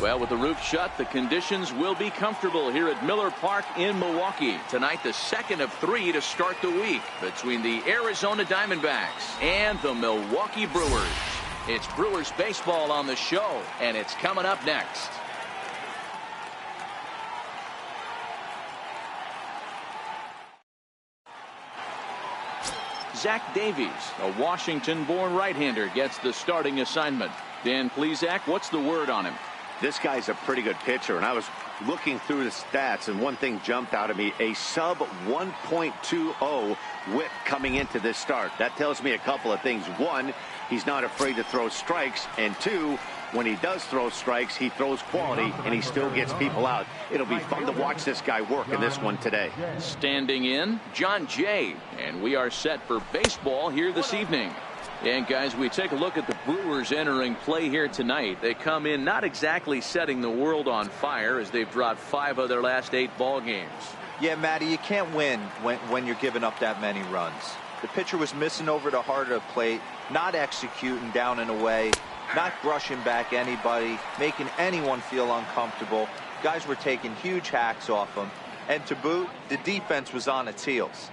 Well, with the roof shut, the conditions will be comfortable here at Miller Park in Milwaukee. Tonight, the second of 3 to start the week between the Arizona Diamondbacks and the Milwaukee Brewers. It's Brewers baseball on the show, and it's coming up next. Zach Davies, a Washington-born right-hander, gets the starting assignment. Dan Plesac, what's the word on him? This guy's a pretty good pitcher, and I was looking through the stats, and one thing jumped out at me, a sub 1.20 whip coming into this start. That tells me a couple of things. One, he's not afraid to throw strikes, and two, when he does throw strikes, he throws quality, and he still gets people out. It'll be fun to watch this guy work in this one today. Standing in, John Jay, and we are set for baseball here this evening. And guys, we take a look at the Brewers entering play here tonight. They come in not exactly setting the world on fire, as they've dropped 5 of their last 8 ball games. Yeah, Matty, you can't win when you're giving up that many runs. The pitcher was missing over the heart of the plate, not executing down and away, not brushing back anybody, making anyone feel uncomfortable. Guys were taking huge hacks off him. And to boot, the defense was on its heels.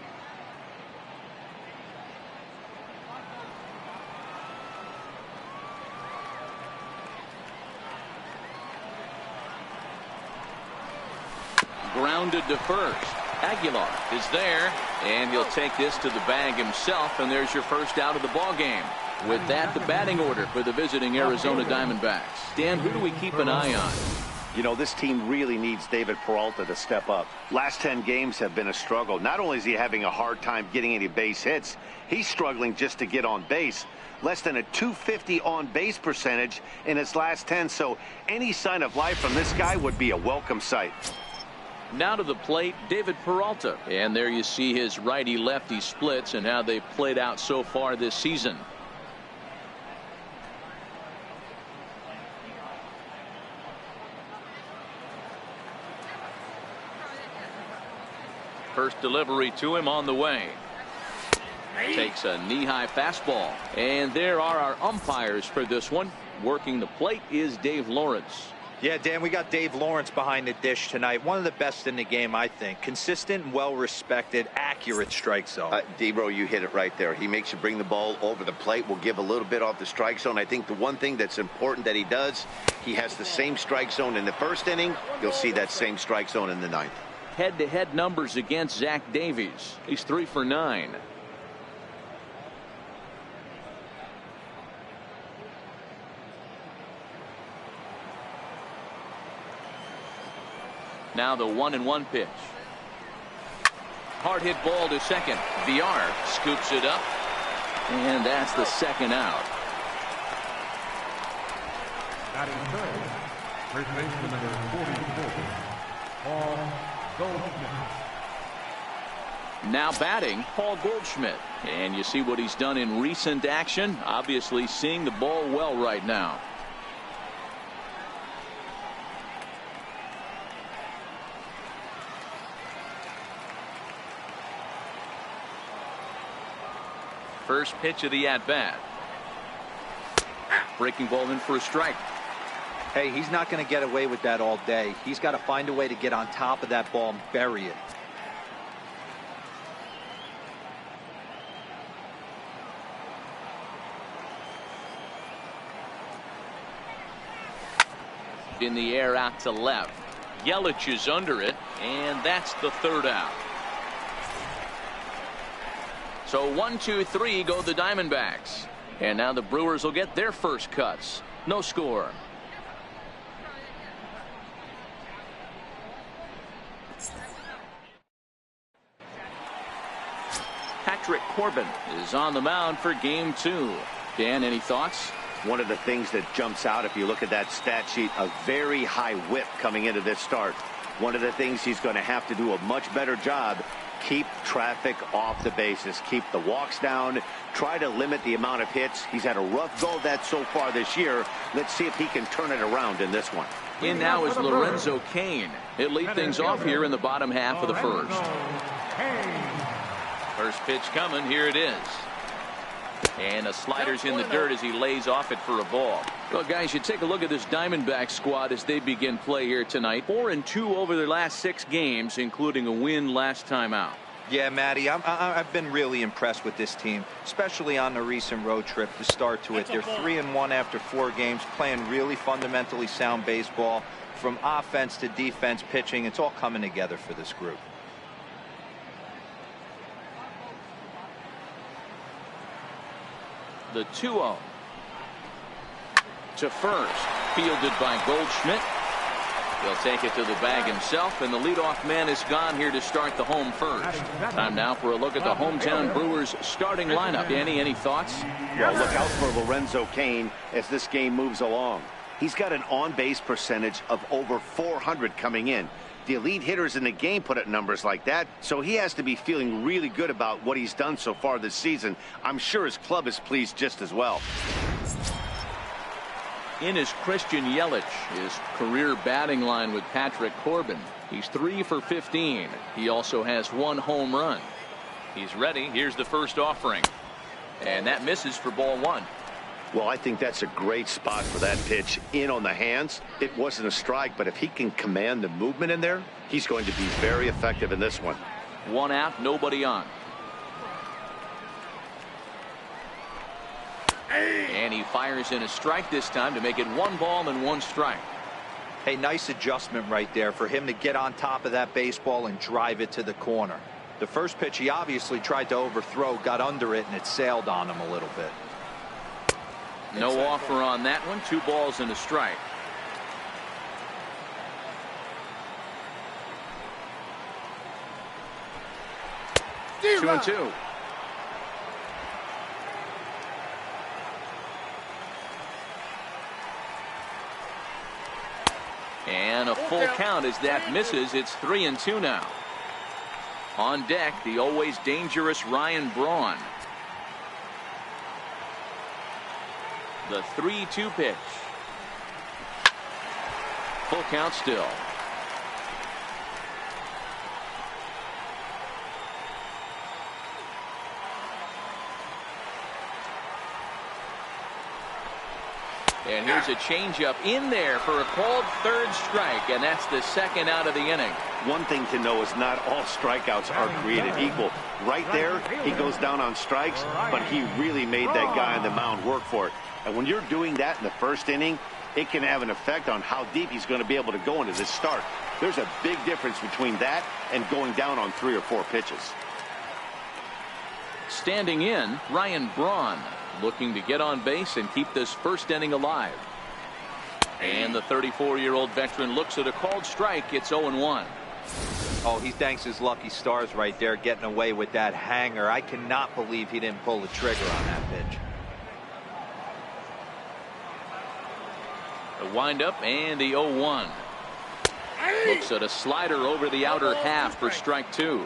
Grounded to first. Aguilar is there, and he'll take this to the bag himself, and there's your first out of the ball game. With that, the batting order for the visiting Arizona Diamondbacks. Dan, who do we keep an eye on? You know, this team really needs David Peralta to step up. Last 10 games have been a struggle. Not only is he having a hard time getting any base hits, he's struggling just to get on base. Less than a .250 on base percentage in his last 10, so any sign of life from this guy would be a welcome sight. Now to the plate, David Peralta. And there you see his righty-lefty splits and how they've played out so far this season. First delivery to him on the way. Takes a knee-high fastball. And there are our umpires for this one. Working the plate is Dave Lawrence. Yeah, Dan, we got Dave Lawrence behind the dish tonight. One of the best in the game, I think. Consistent, well-respected, accurate strike zone. D-Bro, you hit it right there. He makes you bring the ball over the plate. We'll give a little bit off the strike zone. I think the one thing that's important that he does, he has the same strike zone in the first inning. You'll see that same strike zone in the 9th. Head-to-head numbers against Zach Davies. He's 3 for 9. Now the 1-1 pitch. Hard hit ball to second. VR scoops it up, and that's the second out. Batting third, first baseman number 44, Paul Goldschmidt. Now batting, Paul Goldschmidt, and you see what he's done in recent action. Obviously seeing the ball well right now. First pitch of the at-bat. Breaking ball in for a strike. Hey, he's not going to get away with that all day. He's got to find a way to get on top of that ball and bury it. In the air out to left. Yelich is under it, and that's the third out. So 1, 2, 3 go the Diamondbacks. And now the Brewers will get their first cuts. No score. Patrick Corbin is on the mound for game 2. Dan, any thoughts? One of the things that jumps out, if you look at that stat sheet, a very high whip coming into this start. One of the things he's going to have to do a much better job, keep traffic off the bases, keep the walks down, try to limit the amount of hits. He's had a rough go of that so far this year. Let's see if he can turn it around in this one. In now is Lorenzo Cain. He'll lead things off here in the bottom half of the first. First pitch coming. Here it is. And the slider's in the dirt as he lays off it for a ball. Well, guys, you take a look at this Diamondback squad as they begin play here tonight. 4-2 over their last 6 games, including a win last time out. Yeah, Matty, I've been really impressed with this team, especially on the recent road trip to start to it. They're 3-1 after 4 games, playing really fundamentally sound baseball. From offense to defense, pitching, it's all coming together for this group. The 2-0 to first, fielded by Goldschmidt. He'll take it to the bag himself, and the leadoff man is gone here to start the home first. Time now for a look at the hometown Brewers starting lineup. Danny, any thoughts? Well, look out for Lorenzo Cain as this game moves along. He's got an on-base percentage of over 400 coming in. The elite hitters in the game put up numbers like that, so he has to be feeling really good about what he's done so far this season. I'm sure his club is pleased just as well. In is Christian Yelich, his career batting line with Patrick Corbin. He's 3 for 15. He also has 1 home run. He's ready. Here's the first offering. And that misses for ball 1. Well, I think that's a great spot for that pitch. In on the hands. It wasn't a strike, but if he can command the movement in there, he's going to be very effective in this one. 1 out, nobody on. And he fires in a strike this time to make it 1 ball and 1 strike. Hey, nice adjustment right there for him to get on top of that baseball and drive it to the corner. The first pitch he obviously tried to overthrow, got under it, and it sailed on him a little bit. No offer on that one. 2 balls and a strike. Two and 2. And a full count as that misses. It's 3-2 now. On deck, the always dangerous Ryan Braun. The 3-2 pitch. Full count still. And here's a changeup in there for a called 3rd strike, and that's the 2nd out of the inning. One thing to know is not all strikeouts are created equal. Right there, he goes down on strikes, but he really made that guy on the mound work for it. And when you're doing that in the 1st inning, it can have an effect on how deep he's going to be able to go into this start. There's a big difference between that and going down on 3 or 4 pitches. Standing in, Ryan Braun, looking to get on base and keep this 1st inning alive. And the 34-year-old veteran looks at a called strike. It's 0-1. Oh, he thanks his lucky stars right there, getting away with that hanger. I cannot believe he didn't pull the trigger on that pitch. The windup and the 0-1. Looks at a slider over the outer half for strike 2.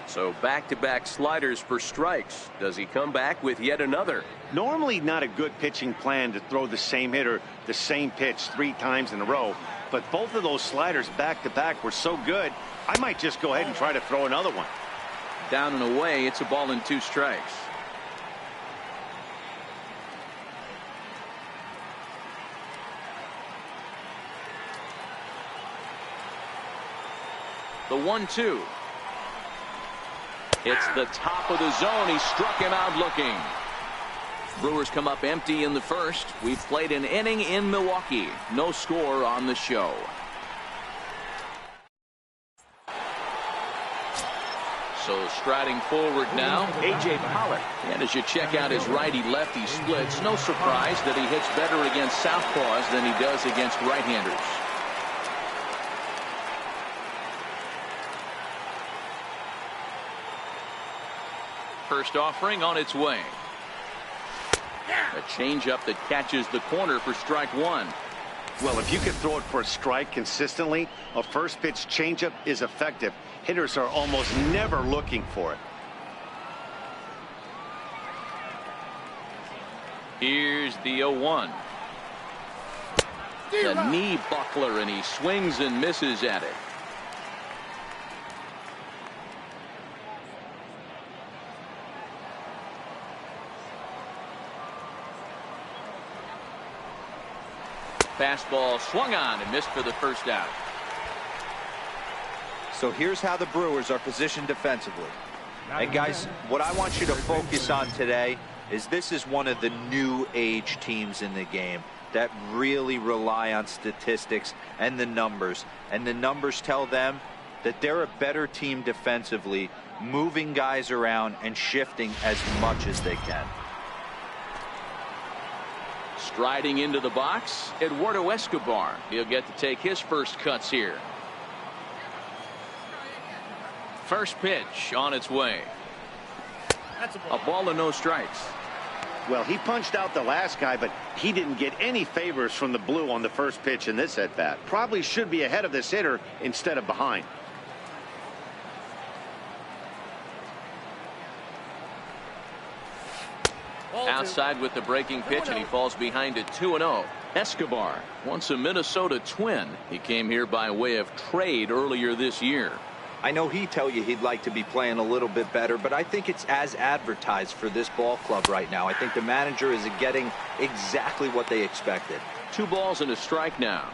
So back-to-back sliders for strikes. Does he come back with yet another? Normally not a good pitching plan to throw the same hitter the same pitch 3 times in a row, but both of those sliders back-to-back were so good, I might just go ahead and try to throw another one. Down and away, it's a ball and 2 strikes. The 1-2. It's the top of the zone. He struck him out looking. Brewers come up empty in the 1st. We've played an inning in Milwaukee. No score on the show. So striding forward now, A.J. Pollock. And as you check out his righty-lefty splits, no surprise that he hits better against southpaws than he does against right-handers. First offering on its way. A changeup that catches the corner for strike 1. Well, if you can throw it for a strike consistently, a first pitch changeup is effective. Hitters are almost never looking for it. Here's the 0-1. The knee buckler, and he swings and misses at it. Fastball swung on and missed for the first out. So here's how the Brewers are positioned defensively. And guys, what I want you to focus on today is this is one of the new age teams in the game that really rely on statistics and the numbers. And the numbers tell them that they're a better team defensively, moving guys around and shifting as much as they can. Striding into the box, Eduardo Escobar. He'll get to take his first cuts here. First pitch on its way. A ball and no strikes. Well, he punched out the last guy, but he didn't get any favors from the blue on the first pitch in this at-bat. Probably should be ahead of this hitter instead of behind. Outside with the breaking pitch, and he falls behind it 2-0. Escobar, once a Minnesota Twin. He came here by way of trade earlier this year. I know he'd tell you he'd like to be playing a little bit better, but I think it's as advertised for this ball club right now. I think the manager is getting exactly what they expected. 2 balls and a strike now.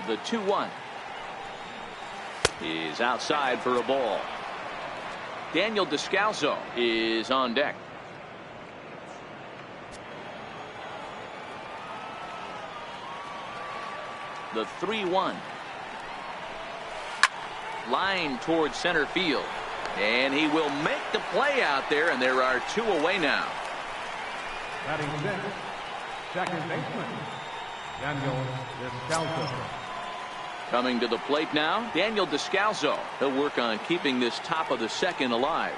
The 2-1 is outside for a ball. Daniel Descalso is on deck. The 3-1. Line towards center field. And he will make the play out there, and there are 2 away now. Batting sixth, second baseman, Daniel Descalso. Coming to the plate now, Daniel Descalso. He'll work on keeping this top of the second alive.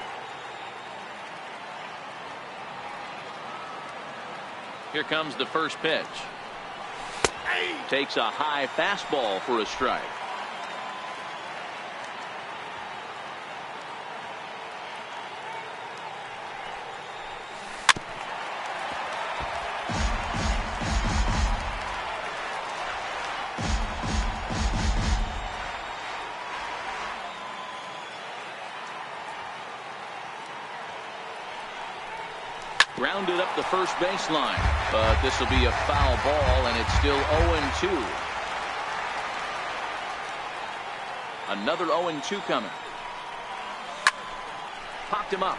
Here comes the first pitch. Takes a high fastball for a strike. Grounded up the first baseline, but this will be a foul ball, and it's still 0-2. Another 0-2 coming. Popped him up.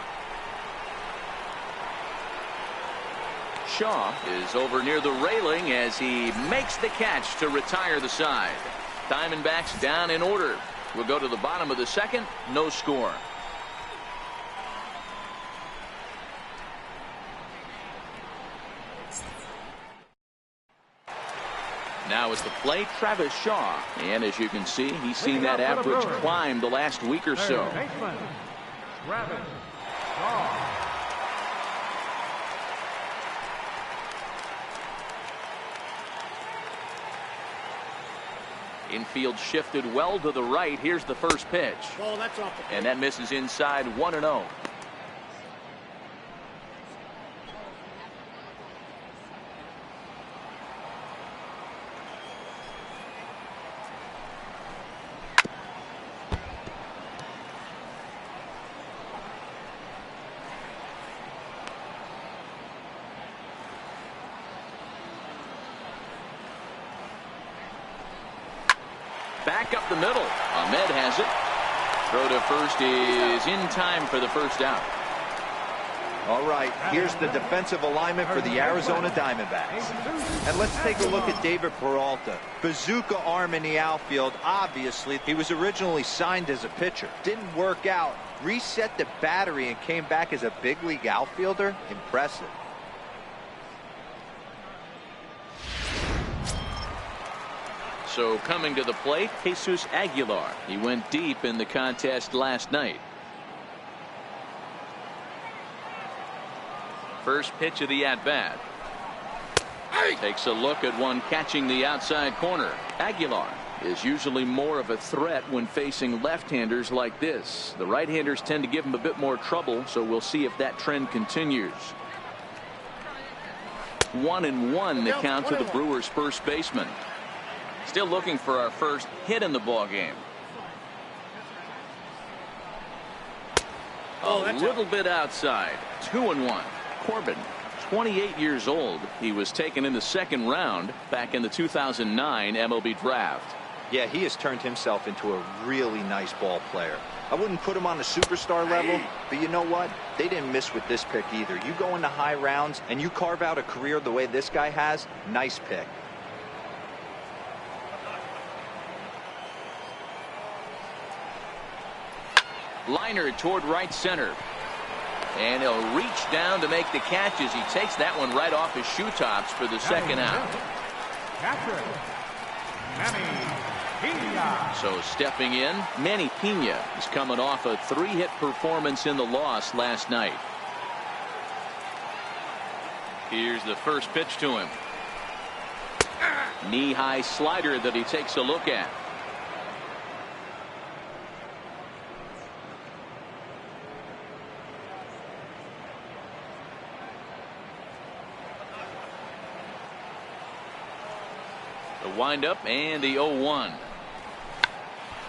Shaw is over near the railing as he makes the catch to retire the side. Diamondbacks down in order. We'll go to the bottom of the second. No score. Now at the plate, Travis Shaw. And as you can see, he's seen that average climb the last week or so. Travis Shaw. Infield shifted well to the right. Here's the first pitch. And that misses inside 1-0. Back up the middle. Ahmed has it. Throw to first is in time for the first out. All right, here's the defensive alignment for the Arizona Diamondbacks. And let's take a look at David Peralta. Bazooka arm in the outfield. Obviously, he was originally signed as a pitcher. Didn't work out. Reset the battery and came back as a big league outfielder. Impressive. So coming to the plate, Jesus Aguilar. He went deep in the contest last night. First pitch of the at-bat. Takes a look at one catching the outside corner. Aguilar is usually more of a threat when facing left-handers like this. The right-handers tend to give him a bit more trouble, so we'll see if that trend continues. 1-1 the count to the Brewers' first baseman. Still looking for our first hit in the ball game. A little bit outside. 2-1. Corbin, 28 years old. He was taken in the second round back in the 2009 MLB draft. Yeah, he has turned himself into a really nice ball player. I wouldn't put him on the superstar level, but you know what? They didn't miss with this pick either. You go into high rounds and you carve out a career the way this guy has, nice pick. Liner toward right center. And he'll reach down to make the catch as he takes that one right off his shoe tops for the second out. Catcher, Manny Pena. So stepping in, Manny Pena is coming off a 3-hit performance in the loss last night. Here's the first pitch to him. Knee-high slider that he takes a look at. The windup and the 0-1.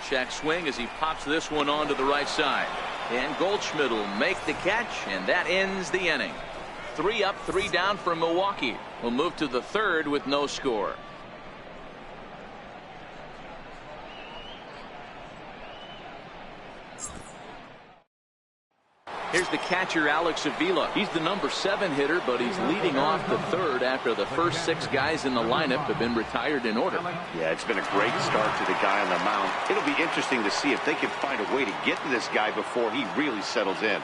Check swing as he pops this one onto the right side. And Goldschmidt will make the catch, and that ends the inning. 3 up, 3 down for Milwaukee. We'll move to the third with no score. Here's the catcher, Alex Avila. He's the number 7 hitter, but he's leading off the third after the first 6 guys in the lineup have been retired in order. Yeah, it's been a great start to the guy on the mound. It'll be interesting to see if they can find a way to get to this guy before he really settles in.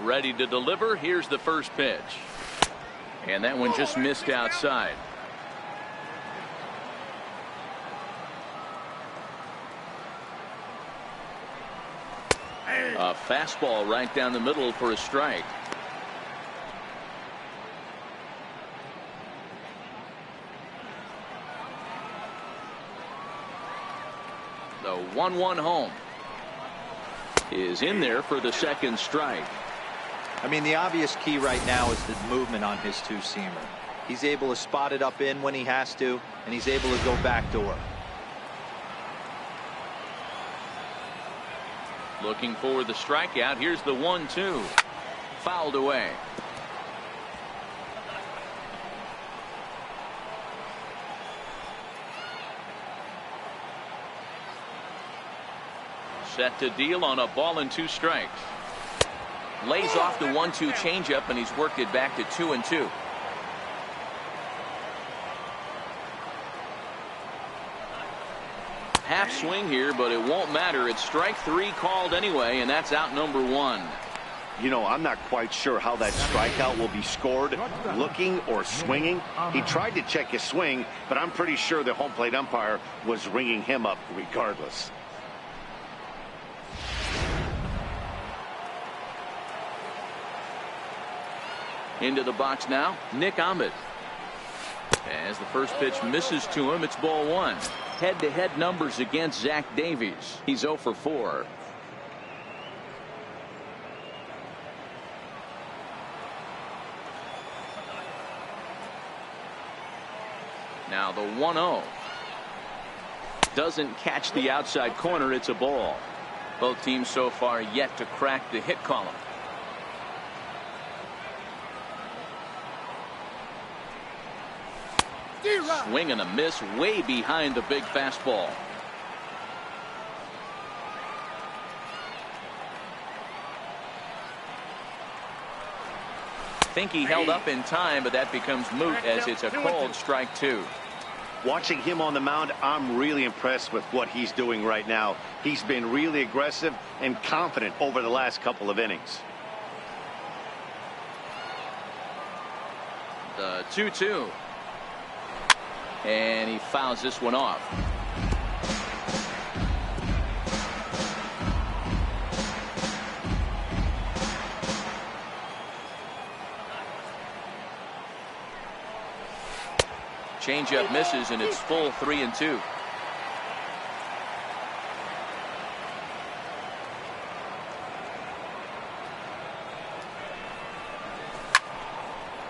Ready to deliver. Here's the first pitch. And that one just missed outside. A fastball right down the middle for a strike. The 1-1 home is in there for the second strike. I mean, the obvious key right now is the movement on his two-seamer. He's able to spot it up in when he has to, and he's able to go backdoor. Looking for the strikeout. Here's the 1-2. Fouled away. Set to deal on a ball and 2 strikes. Lays off the 1-2 changeup, and he's worked it back to 2-2. Half swing here, but it won't matter. It's strike 3 called anyway, and that's out number 1. You know, I'm not quite sure how that strikeout will be scored, looking or swinging. He tried to check his swing, but I'm pretty sure the home plate umpire was ringing him up regardless. Into the box now, Nick Ahmed. As the first pitch misses to him, it's ball 1. Head-to-head numbers against Zach Davies. He's 0 for 4. Now the 1-0. Doesn't catch the outside corner. It's a ball. Both teams so far yet to crack the hit column. Swing and a miss way behind the big fastball. Think he held up in time, but that becomes moot as it's a called strike 2. Watching him on the mound, I'm really impressed with what he's doing right now. He's been really aggressive and confident over the last couple of innings. The 2-2. And he fouls this one off. Changeup misses, and it's full 3-2.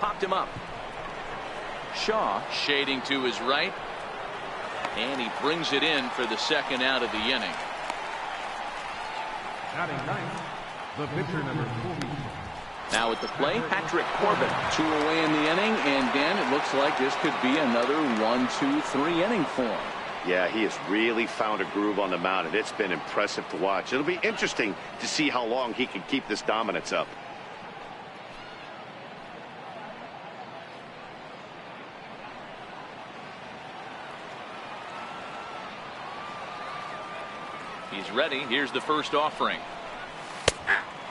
Popped him up. Shaw shading to his right. And he brings it in for the second out of the inning. Batting ninth, the pitcher number 40. Now at the plate, Patrick Corbin. 2 away in the inning, and Dan, it looks like this could be another 1-2-3 inning for him. Yeah, he has really found a groove on the mound, and it's been impressive to watch. It'll be interesting to see how long he can keep this dominance up. He's ready. Here's the first offering.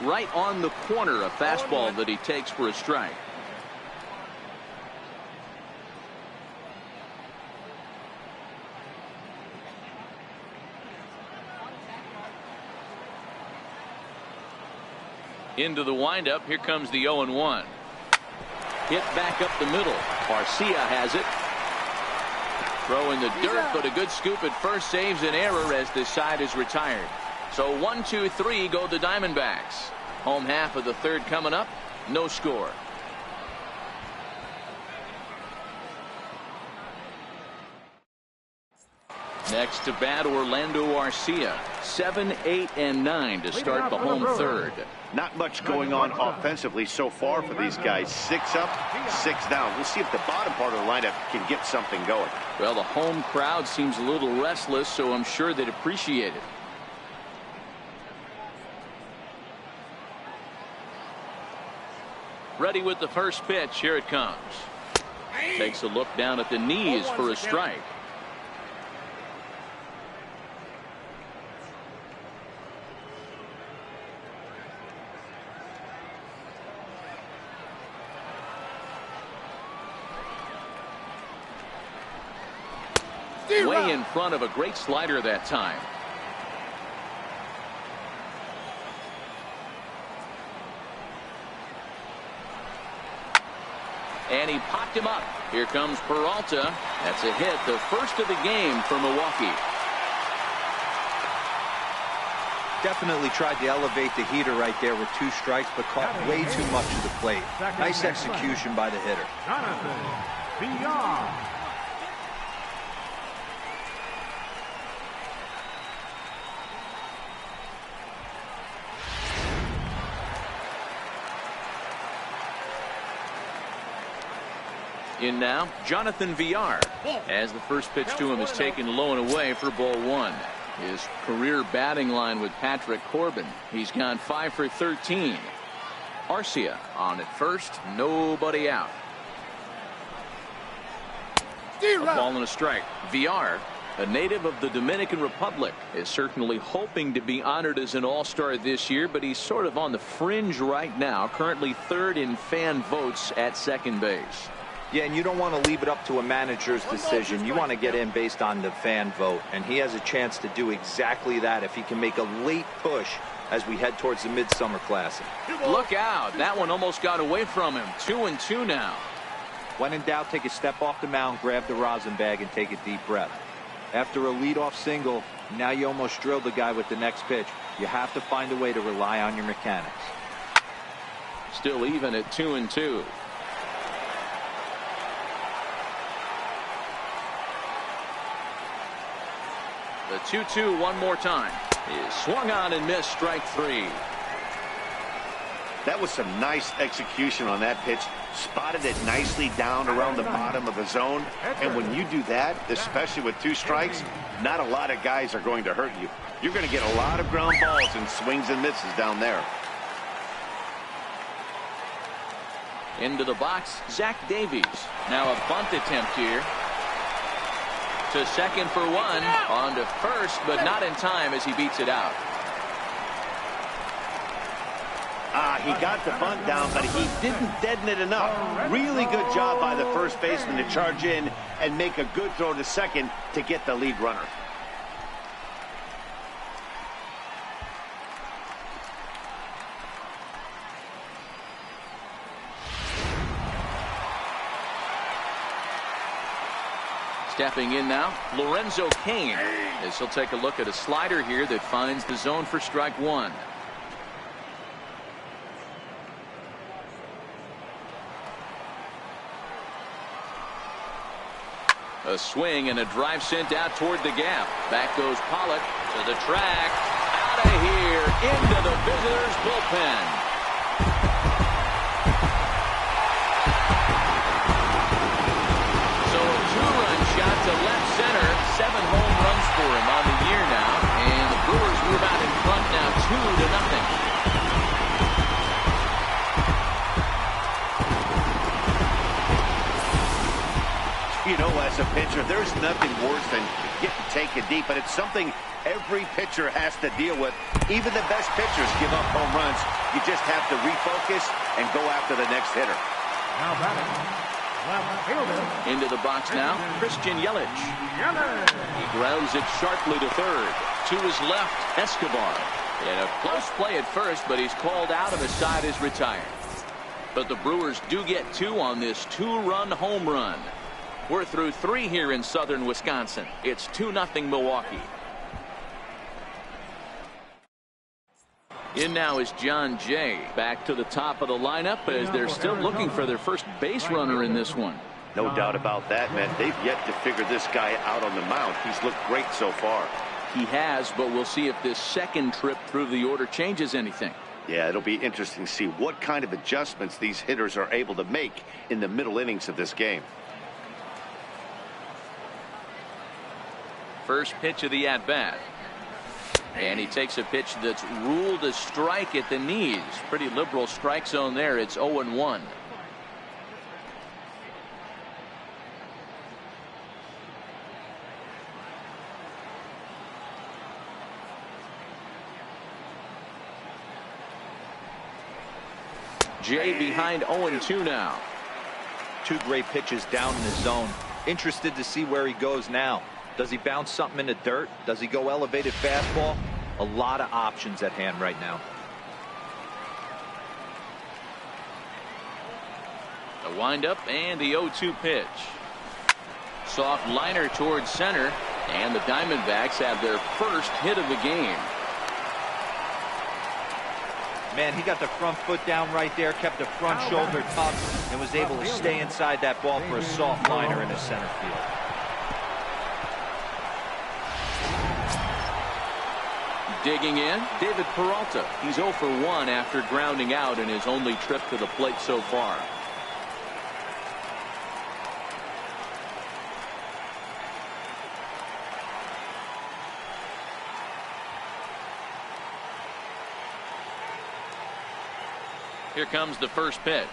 Right on the corner, a fastball that he takes for a strike. Into the windup. Here comes the 0-1. Hit back up the middle. Garcia has it. Throw in the dirt, but a good scoop at first saves an error as this side is retired. So 1-2-3 go the Diamondbacks. Home half of the third coming up. No score. Next to bat, Orlando Arcia. 7, 8, and 9 to start the home third. Not much going on offensively so far for these guys. 6 up, 6 down. We'll see if the bottom part of the lineup can get something going. Well, the home crowd seems a little restless, so I'm sure they'd appreciate it. Ready with the first pitch. Here it comes. Takes a look down at the knees for a strike. Way in front of a great slider that time. And he popped him up. Here comes Peralta. That's a hit, the first of the game for Milwaukee. Definitely tried to elevate the heater right there with 2 strikes, but caught way too much of the plate. Nice execution by the hitter. Jonathan Villar. In now, Jonathan Villar, as the first pitch to him is taken low and away for ball 1. His career batting line with Patrick Corbin. He's gone 5 for 13. Arcia on at first, nobody out. A ball and a strike. Villar, a native of the Dominican Republic, is certainly hoping to be honored as an all-star this year, but he's sort of on the fringe right now, currently 3rd in fan votes at second base. Yeah, and you don't want to leave it up to a manager's decision. You want to get in based on the fan vote, and he has a chance to do exactly that if he can make a late push as we head towards the Midsummer Classic. Look out. That one almost got away from him. 2-2 now. When in doubt, take a step off the mound, grab the rosin bag, and take a deep breath. After a leadoff single, now you almost drilled the guy with the next pitch. You have to find a way to rely on your mechanics. Still even at 2-2. The 2-2 one more time is swung on and missed, strike 3. That was some nice execution on that pitch. Spotted it nicely down around the bottom of the zone. And when you do that, especially with 2 strikes, not a lot of guys are going to hurt you. You're going to get a lot of ground balls and swings and misses down there. Into the box, Zach Davies. Now a bunt attempt here. To second for 1, on to first, but not in time as he beats it out. He got the bunt down, but he didn't deaden it enough. Really good job by the first baseman to charge in and make a good throw to second to get the lead runner. Stepping in now, Lorenzo Cain, as he'll take a look at a slider here that finds the zone for strike 1. A swing and a drive sent out toward the gap. Back goes Pollock to the track. Out of here into the visitors' bullpen. So a two-run shot to left center. 7 home runs for him on the year now. And the Brewers move out in front now 2-0. You know, as a pitcher, there's nothing worse than getting taken deep, but it's something every pitcher has to deal with. Even the best pitchers give up home runs. You just have to refocus and go after the next hitter. Now batting, left fielder. Into the box now, Christian Yelich. He grounds it sharply to third. To his left, Escobar. And a close play at first, but he's called out and the side is retired. But the Brewers do get 2 on this 2-run home run. We're through 3 here in southern Wisconsin. It's 2-0 Milwaukee. In now is John Jay. Back to the top of the lineup as they're still looking for their first base runner in this one. No doubt about that, man. They've yet to figure this guy out on the mound. He's looked great so far. He has, but we'll see if this second trip through the order changes anything. Yeah, it'll be interesting to see what kind of adjustments these hitters are able to make in the middle innings of this game. First pitch of the at-bat. And he takes a pitch that's ruled a strike at the knees. Pretty liberal strike zone there. It's 0-1. Jay behind 0-2 now. 2 great pitches down in the zone. Interested to see where he goes now. Does he bounce something in the dirt? Does he go elevated fastball? A lot of options at hand right now. The windup and the 0-2 pitch. Soft liner towards center, and the Diamondbacks have their first hit of the game. Man, he got the front foot down right there, kept the front shoulder tucked, and was able to stay inside that ball for a soft liner in the center field. Digging in, David Peralta. He's 0 for 1 after grounding out in his only trip to the plate so far. Here comes the first pitch.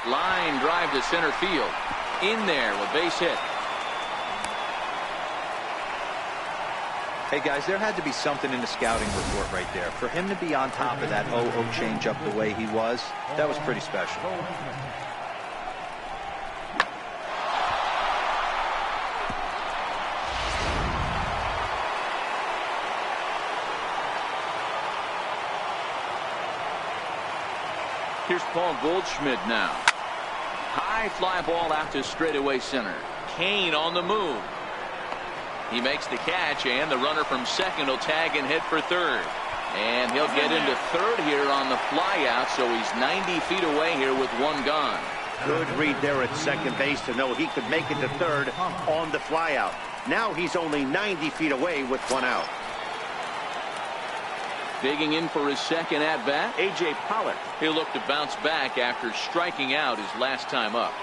Line drive to center field. In there with base hit. Hey guys, there had to be something in the scouting report right there. For him to be on top of that 0-0 changeup the way he was, that was pretty special. Here's Paul Goldschmidt now. High fly ball out to straightaway center. Kane on the move. He makes the catch, and the runner from second will tag and hit for third. And he'll get into third here on the fly out, so he's 90 feet away here with 1 gone. Good read there at second base to know he could make it to third on the fly out. Now he's only 90 feet away with 1 out. Digging in for his second at-bat, A.J. Pollock. He'll look to bounce back after striking out his last time up.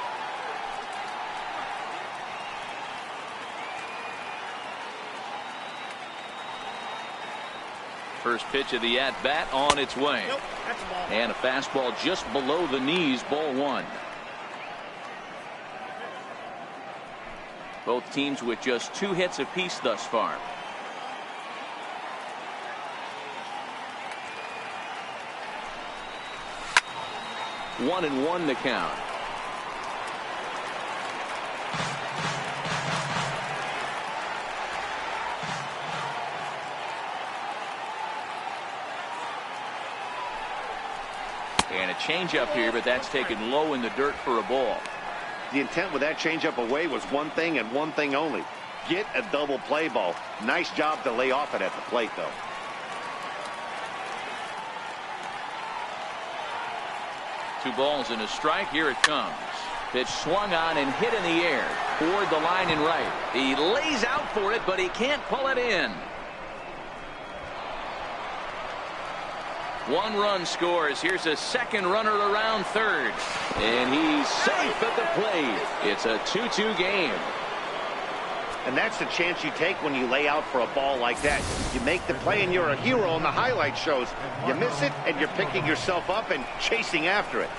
First pitch of the at-bat on its way. Nope, that's a ball. And a fastball just below the knees, ball 1. Both teams with just 2 hits apiece thus far. One and one to count. And a changeup here, but that's taken low in the dirt for a ball. The intent with that changeup away was one thing and one thing only. Get a double play ball. Nice job to lay off it at the plate, though. 2 balls and a strike. Here it comes. Pitch swung on and hit in the air toward the line and right. He lays out for it, but he can't pull it in. 1 run scores. Here's a second runner around third. And he's safe at the plate. It's a 2-2 game. And that's the chance you take when you lay out for a ball like that. You make the play and you're a hero on the highlight shows. You miss it and you're picking yourself up and chasing after it.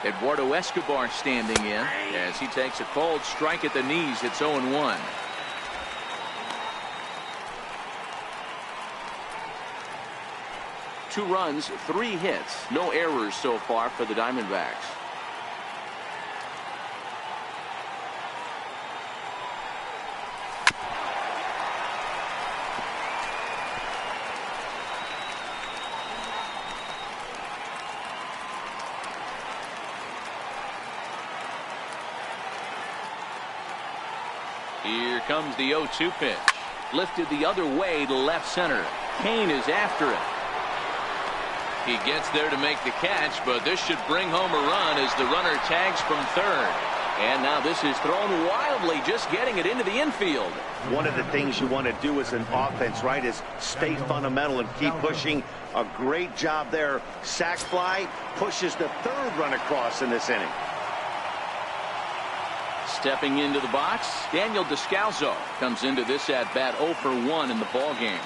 Eduardo Escobar standing in as he takes a cold strike at the knees. It's 0-1. Two runs, 3 hits, no errors so far for the Diamondbacks. Here comes the 0-2 pitch. Lifted the other way to left center. Kane is after it. He gets there to make the catch, but this should bring home a run as the runner tags from third. And now this is thrown wildly, just getting it into the infield. One of the things you want to do as an offense, right, is stay fundamental and keep pushing. A great job there. Sac fly pushes the third run across in this inning. Stepping into the box, Daniel Descalso comes into this at-bat 0 for 1 in the ballgame.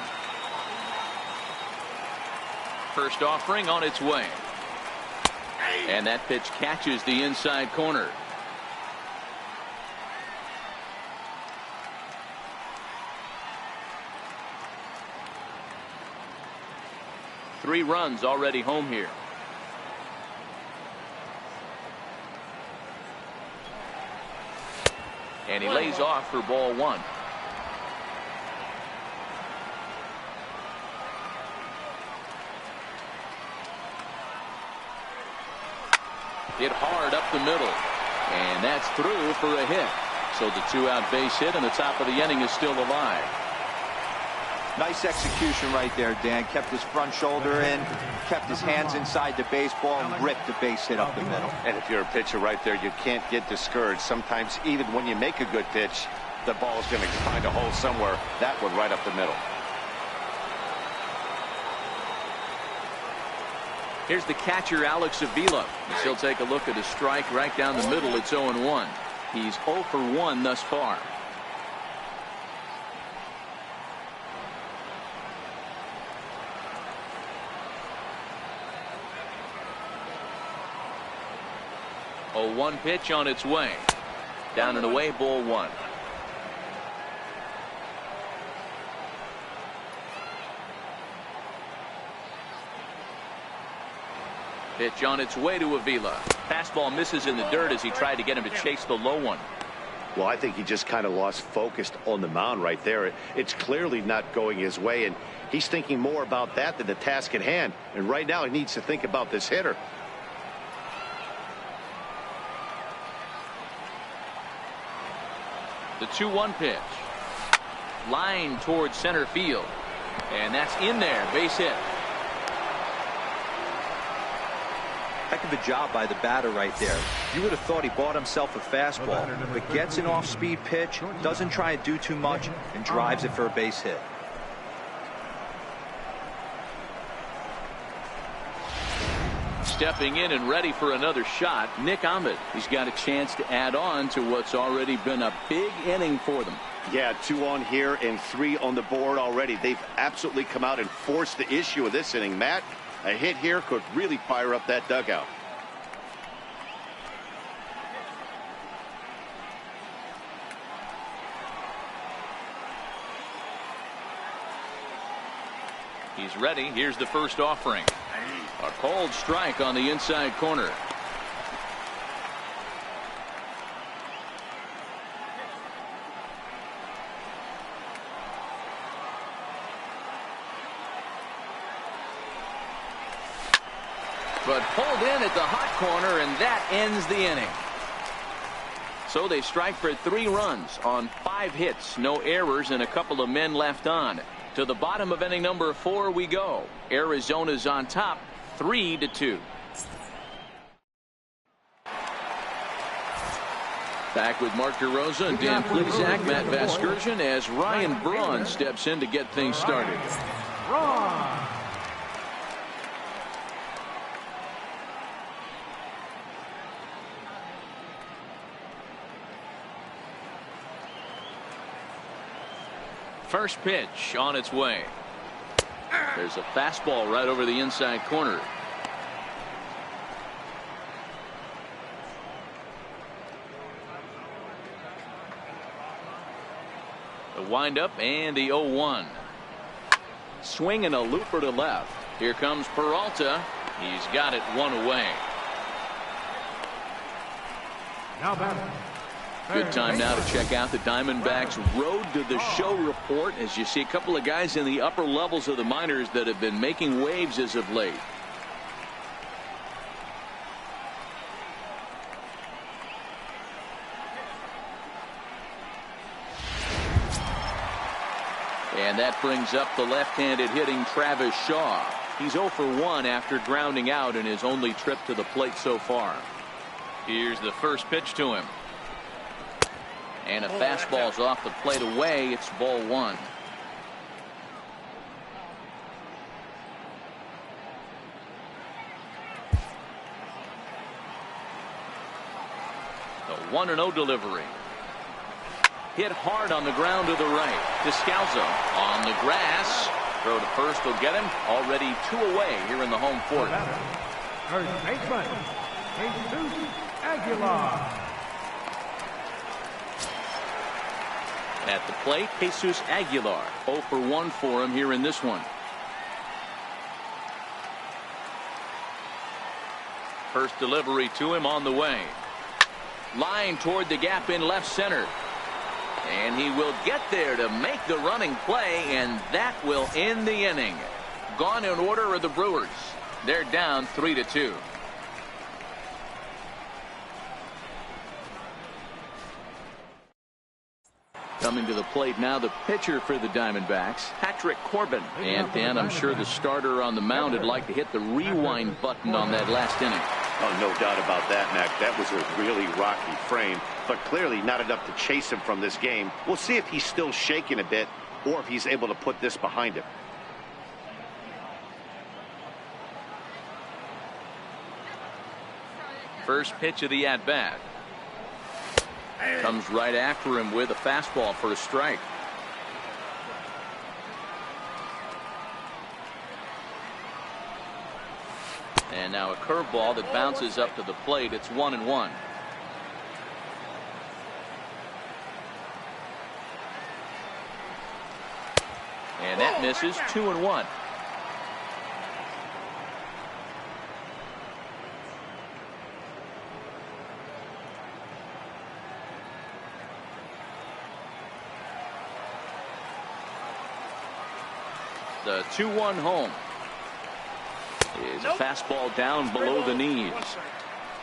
First offering on its way. And that pitch catches the inside corner. Three runs already home here. And he lays off for ball 1. Hit hard up the middle. And that's through for a hit. So the 2-out base hit and the top of the inning is still alive. Nice execution right there, Dan. Kept his front shoulder in, kept his hands inside the baseball, and ripped the base hit up the middle. And if you're a pitcher right there, you can't get discouraged. Sometimes even when you make a good pitch, the ball's going to find a hole somewhere. That one right up the middle. Here's the catcher, Alex Avila. He'll take a look at a strike right down the middle. It's 0-1. He's 0 for 1 thus far. A 1 pitch on its way. Down and away, ball 1. Pitch on its way to Avila. Fastball misses in the dirt as he tried to get him to chase the low one. Well, I think he just kind of lost focus on the mound right there. It's clearly not going his way, and he's thinking more about that than the task at hand. And right now he needs to think about this hitter. The 2-1 pitch. Line towards center field. And that's in there. Base hit. Heck of a job by the batter right there. You would have thought he bought himself a fastball, but gets an off-speed pitch, doesn't try to do too much, and drives it for a base hit. Stepping in and ready for another shot, Nick Ahmed. He's got a chance to add on to what's already been a big inning for them. Yeah, 2 on here and 3 on the board already. They've absolutely come out and forced the issue of this inning. Matt, a hit here could really fire up that dugout. He's ready. Here's the first offering. A cold strike on the inside corner. but pulled in at the hot corner, and that ends the inning. So they strike for 3 runs on 5 hits, no errors, and a couple of men left on. To the bottom of inning number 4 we go. Arizona's on top, 3-2. Back with Mark DeRosa and Dan Plesac, Matt Vasgersian, as Ryan Braun steps in to get things started. First pitch on its way. There's a fastball right over the inside corner. The windup and the 0-1. Swing and a looper to left. Here comes Peralta. He's got it 1 away. Now batting. Good time now to check out the Diamondbacks Road to the Show report, as you see a couple of guys in the upper levels of the minors that have been making waves as of late. And that brings up the left-handed hitting Travis Shaw. He's 0 for 1 after grounding out in his only trip to the plate so far. Here's the first pitch to him. And a fastball's off the plate away. It's ball 1. The 1-0 delivery. Hit hard on the ground to the right. Descalzo on the grass. Throw to first will get him. Already 2 away here in the home 4th. First baseman, Jesus Aguilar. At the plate, Jesus Aguilar. 0 for 1 for him here in this one. First delivery to him on the way. Line toward the gap in left center. And he will get there to make the running play, and that will end the inning. Gone in order are the Brewers. They're down 3-2. Coming to the plate now, the pitcher for the Diamondbacks, Patrick Corbin. And Dan, I'm sure the starter on the mound would like to hit the rewind button on that last inning. Oh, no doubt about that, Mac. That was a really rocky frame, but clearly not enough to chase him from this game. We'll see if he's still shaking a bit or if he's able to put this behind him. First pitch of the at-bat. Comes right after him with a fastball for a strike. And now a curveball that bounces up to the plate. It's 1-1. And that misses. 2-1. The 2-1 home is a fastball down below the knees.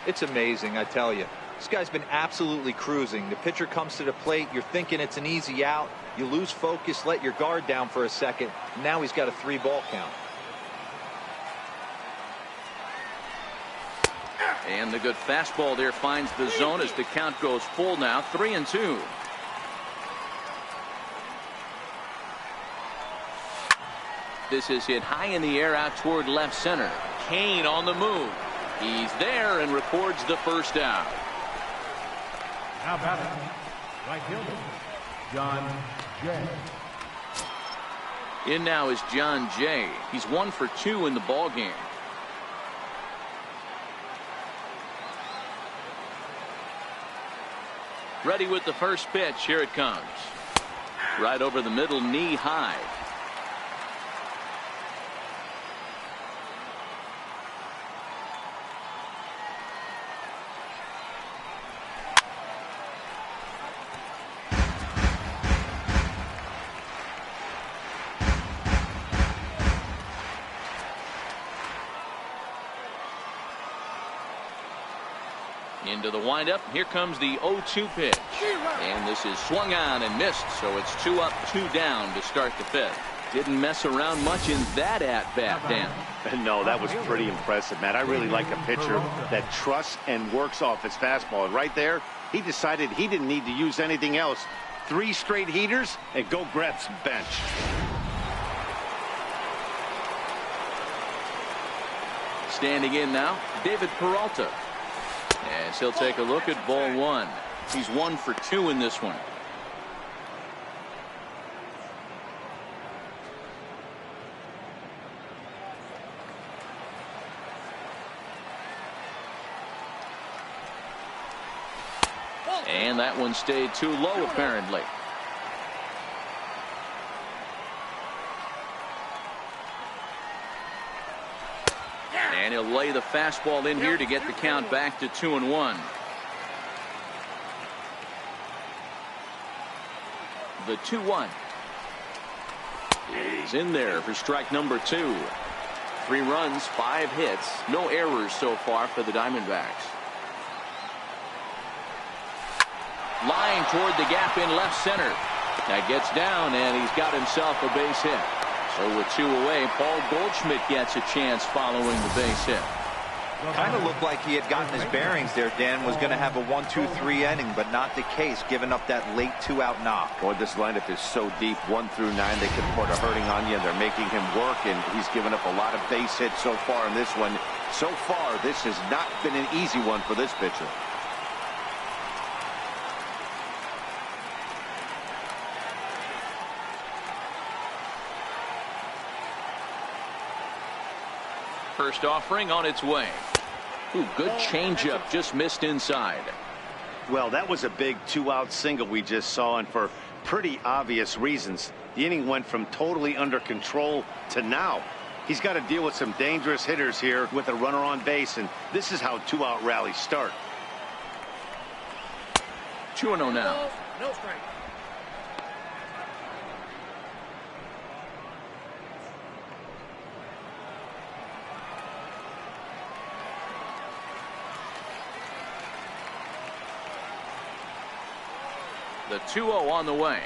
It's amazing, I tell you. This guy's been absolutely cruising. The pitcher comes to the plate. You're thinking it's an easy out. You lose focus, let your guard down for a second. Now he's got a 3-ball count. And the good fastball there finds the zone as the count goes full now. 3-2. This is hit high in the air out toward left center. Kane on the move. He's there and records the first out. Now batting, right fielder, John Jay. In now is John Jay. He's 1 for 2 in the ball game. Ready with the first pitch. Here it comes. Right over the middle, knee high. Into the windup. Here comes the 0-2 pitch. And this is swung on and missed. So it's 2 up, 2 down to start the 5th. Didn't mess around much in that at-bat, Dan. No, that was pretty impressive, man. I really like a pitcher that trusts and works off his fastball. And right there, he decided he didn't need to use anything else. 3 straight heaters and go grab some bench. Standing in now, David Peralta. As he'll take a look at ball 1. He's 1 for 2 in this one. And that one stayed too low, apparently. And he'll lay the fastball in here to get the count back to 2-1. The 2-1 is in there for strike number 2. 3 runs, 5 hits, no errors so far for the Diamondbacks. Line toward the gap in left center. That gets down, and he's got himself a base hit. So with 2 away, Paul Goldschmidt gets a chance following the base hit. Kind of looked like he had gotten his bearings there, Dan. Was going to have a 1-2-3 inning, but not the case, giving up that late 2-out knock. Boy, this lineup is so deep, 1 through 9. They can put a hurting on you, and they're making him work, and he's given up a lot of base hits so far in this one. So far, this has not been an easy one for this pitcher. First offering on its way. Ooh, good changeup, just missed inside. Well, that was a big 2-out single we just saw, and for pretty obvious reasons. The inning went from totally under control to now. He's got to deal with some dangerous hitters here with a runner on base, and this is how 2-out rallies start. 2-0 now. No strike. The 2-0 on the way.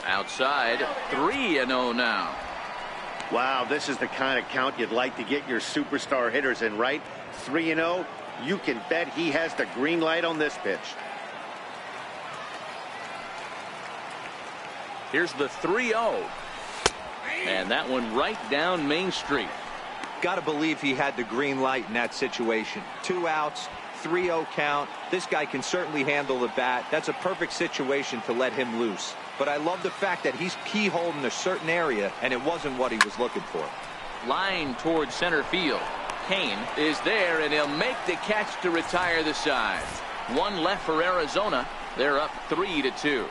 Outside, 3-0 now. Wow, this is the kind of count you'd like to get your superstar hitters in, right? 3-0. You can bet he has the green light on this pitch. Here's the 3-0. And that one right down Main Street. Got to believe he had the green light in that situation. 2 outs. 3-0 count. This guy can certainly handle the bat. That's a perfect situation to let him loose. But I love the fact that he's keyholed in a certain area, and it wasn't what he was looking for. Line towards center field. Kane is there, and he'll make the catch to retire the side. 1 left for Arizona. They're up 3-2.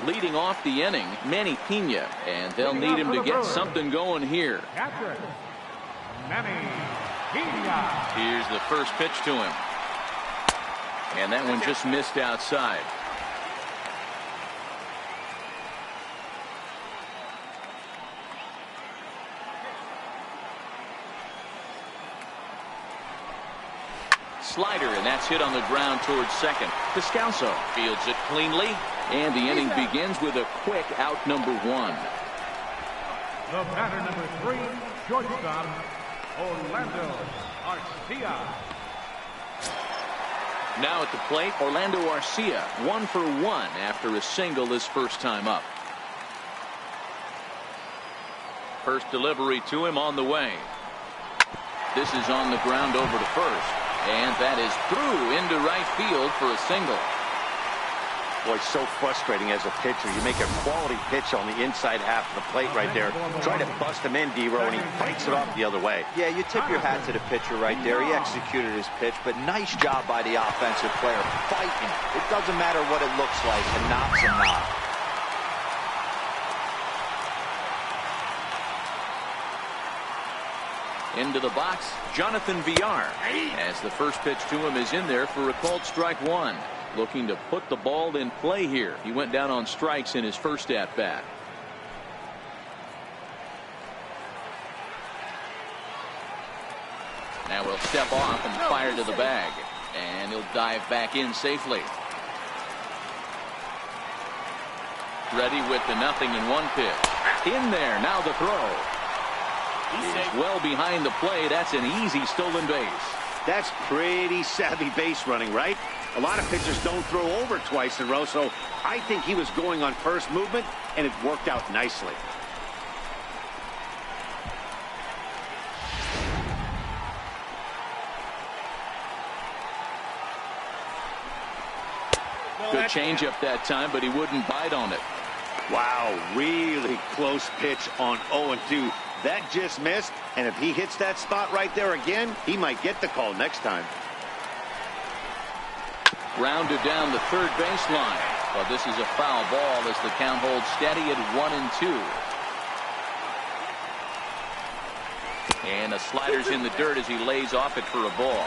Leading off the inning, Manny Pena, and they'll need him to get something going here. Catcher, Manny Pena. Here's the first pitch to him. And that one just missed outside. Slider, and that's hit on the ground towards second. Descalso fields it cleanly. And the inning begins with a quick out number 1. The batter number 3, shortstop, Orlando Arcia. Now at the plate, Orlando Arcia, 1 for 1 after a single his first time up. First delivery to him on the way. This is on the ground over to first. And that is through into right field for a single. Boy, so frustrating as a pitcher. You make a quality pitch on the inside half of the plate right there. Try to bust him in, D-Row, and he fights it off the other way. Yeah, you tip your hat to the pitcher right there. He executed his pitch, but nice job by the offensive player. Fighting. It doesn't matter what it looks like. A knock's a knock. Into the box, Jonathan Villar. As the first pitch to him is in there for a called strike 1. Looking to put the ball in play here. He went down on strikes in his first at-bat. He'll step off and fire to the bag. And he'll dive back in safely. Ready with the 0-1 pitch. In there, now the throw. He's well behind the plate. That's an easy stolen base. That's pretty savvy base running, right? A lot of pitchers don't throw over twice in a row, so I think he was going on first movement, and it worked out nicely. Good changeup that time, but he wouldn't bite on it. Wow, really close pitch on 0-2. That just missed, and if he hits that spot right there again, he might get the call next time. Grounded down the third baseline. But this is a foul ball as the count holds steady at 1-2. And the slider's in the dirt as he lays off it for a ball.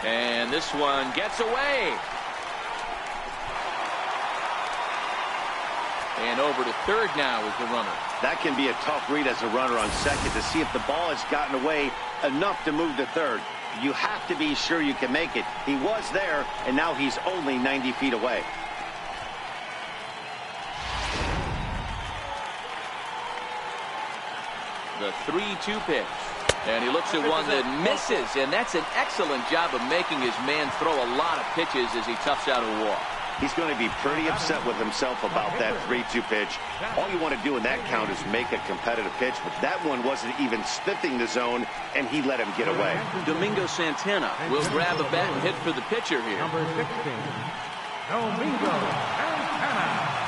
And this one gets away. And over to third now is the runner. That can be a tough read as a runner on second to see if the ball has gotten away enough to move to third. You have to be sure you can make it. He was there, and now he's only 90 feet away. The 3-2 pitch. And he looks at one that misses, and that's an excellent job of making his man throw a lot of pitches as he toughs out a walk. He's going to be pretty upset with himself about that 3-2 pitch. All you want to do in that count is make a competitive pitch, but that one wasn't even sniffing the zone, and he let him get away. Domingo Santana will grab a bat and hit for the pitcher here. Number 16, Domingo Santana.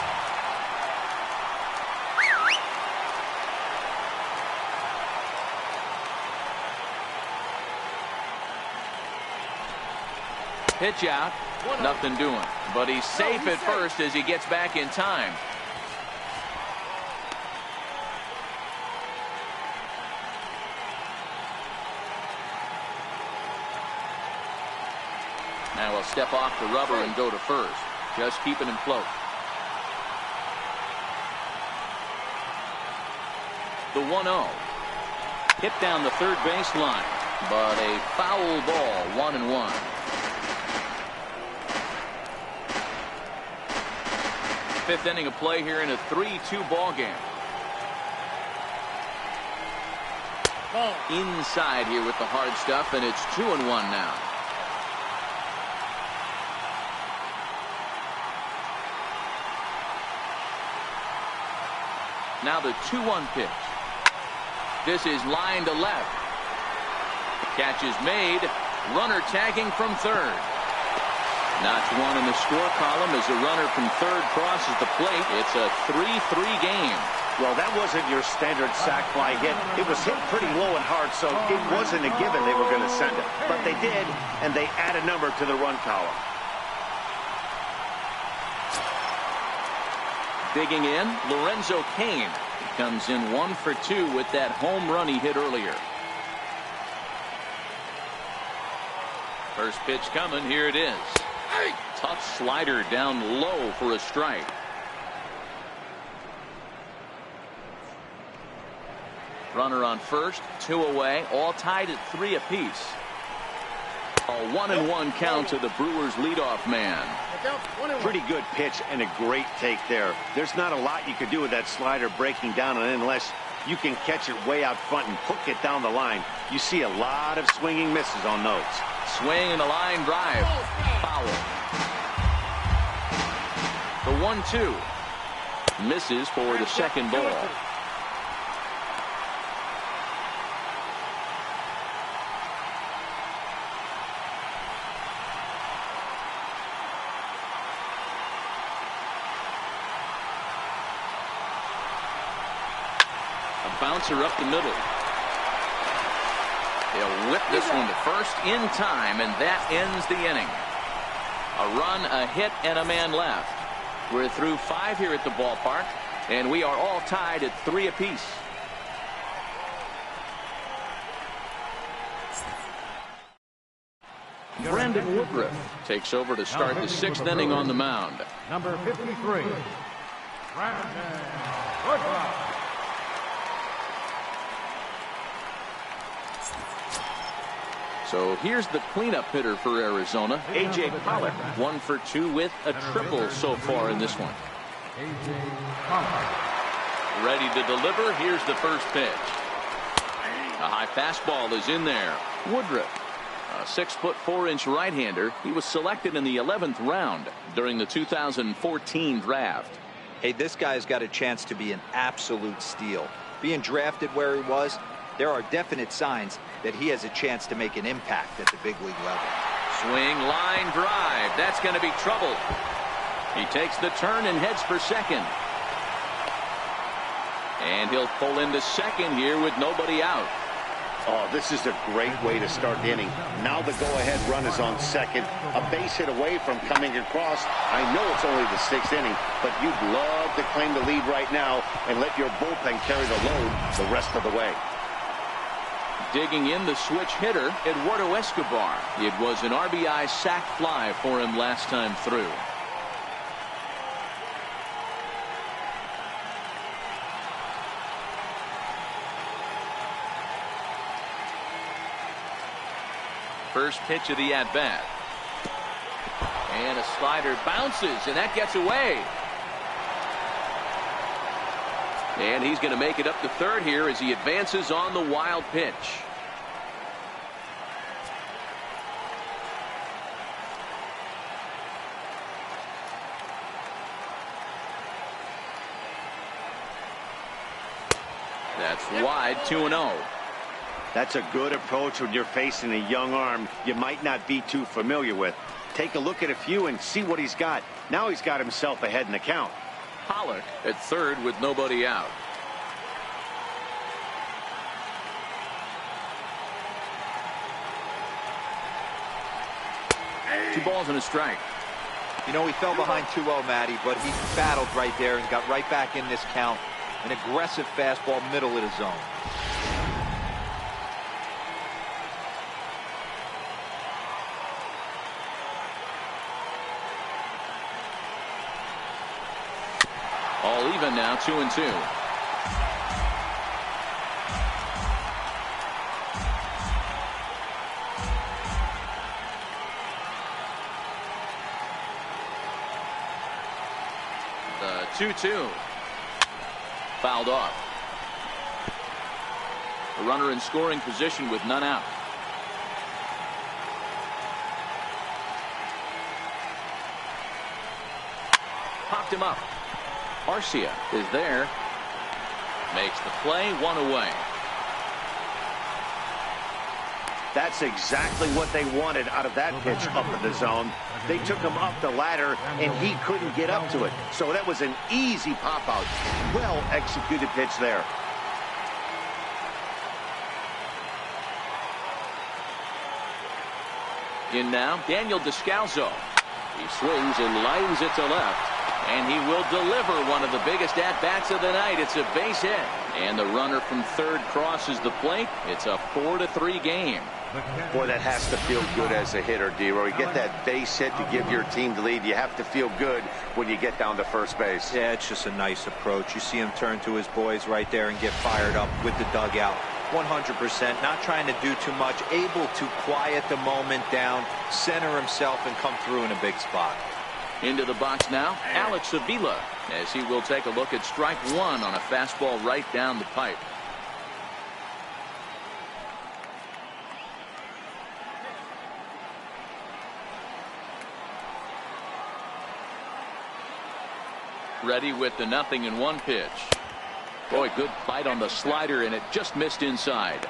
Pitch out, nothing doing. But he's safe at first as he gets back in time. Now he'll step off the rubber and go to first. Just keeping him float. The 1-0. Hit down the third baseline. But a foul ball, 1-1. Fifth inning of play here in a 3-2 ball game. Inside here with the hard stuff, and it's 2-1 now. Now the 2-1 pitch. This is line to left. Catch is made. Runner tagging from third. Notch one in the score column as the runner from third crosses the plate. It's a 3-3 game. Well, that wasn't your standard sac fly hit. It was hit pretty low and hard, so it wasn't a given they were going to send it. But they did, and they add a number to the run column. Digging in, Lorenzo Cain. He comes in 1 for 2 with that home run he hit earlier. First pitch coming. Here it is. Tough slider down low for a strike. Runner on first, 2 away, all tied at 3 apiece. A 1-1 count to the Brewers leadoff man. Pretty good pitch and a great take there. There's not a lot you could do with that slider breaking down unless you can catch it way out front and hook it down the line. You see a lot of swinging misses on those. Swing and a line drive. Foul. The 1-2. Misses for the second ball. A bouncer up the middle. They'll whip this one to first in time, and that ends the inning. A run, a hit, and a man left. We're through 5 here at the ballpark, and we are all tied at 3 apiece. Brandon Woodruff takes over to start the 6th inning on the mound. Number 53, Brandon Woodruff. So here's the cleanup hitter for Arizona, A.J. Pollock. 1 for 2 with a triple so far in this one. A.J. Pollock. Ready to deliver. Here's the first pitch. A high fastball is in there. Woodruff, a 6'4" right-hander. He was selected in the 11th round during the 2014 draft. Hey, this guy's got a chance to be an absolute steal. Being drafted where he was, there are definite signs that he has a chance to make an impact at the big league level. Swing, line drive. That's going to be trouble. He takes the turn and heads for second. And he'll pull into second here with nobody out. Oh, this is a great way to start the inning. Now the go-ahead run is on second. A base hit away from coming across. I know it's only the 6th inning, but you'd love to claim the lead right now and let your bullpen carry the load the rest of the way. Digging in the switch hitter, Eduardo Escobar. It was an RBI sac fly for him last time through. First pitch of the at-bat. And a slider bounces, and that gets away. And he's going to make it up to third here as he advances on the wild pitch. That's wide, 2-0. That's a good approach when you're facing a young arm you might not be too familiar with. Take a look at a few and see what he's got. Now he's got himself ahead in the count. Pollock at third with nobody out. Two balls and a strike. You know, he fell behind 2-0, Matty, but he battled right there and got right back in this count. An aggressive fastball, middle of the zone. All even now, 2-2. The 2-2. Fouled off. A runner in scoring position with none out. Popped him up. Arcia is there. Makes the play, 1 away. That's exactly what they wanted out of that pitch up in the zone. They took him up the ladder, and he couldn't get up to it. So that was an easy pop-out. Well-executed pitch there. In now, Daniel Descalso. He swings and lines it to left. And he will deliver one of the biggest at-bats of the night. It's a base hit. And the runner from third crosses the plate. It's a 4-3 game. Boy, that has to feel good as a hitter, D-Roy. You get that base hit to give your team the lead. You have to feel good when you get down to first base. Yeah, it's just a nice approach. You see him turn to his boys right there and get fired up with the dugout. 100%, not trying to do too much, able to quiet the moment down, center himself, and come through in a big spot. Into the box now, Alex Avila, as he will take a look at strike one on a fastball right down the pipe. Ready with the 0-1 pitch. Boy, good bite on the slider, and it just missed inside.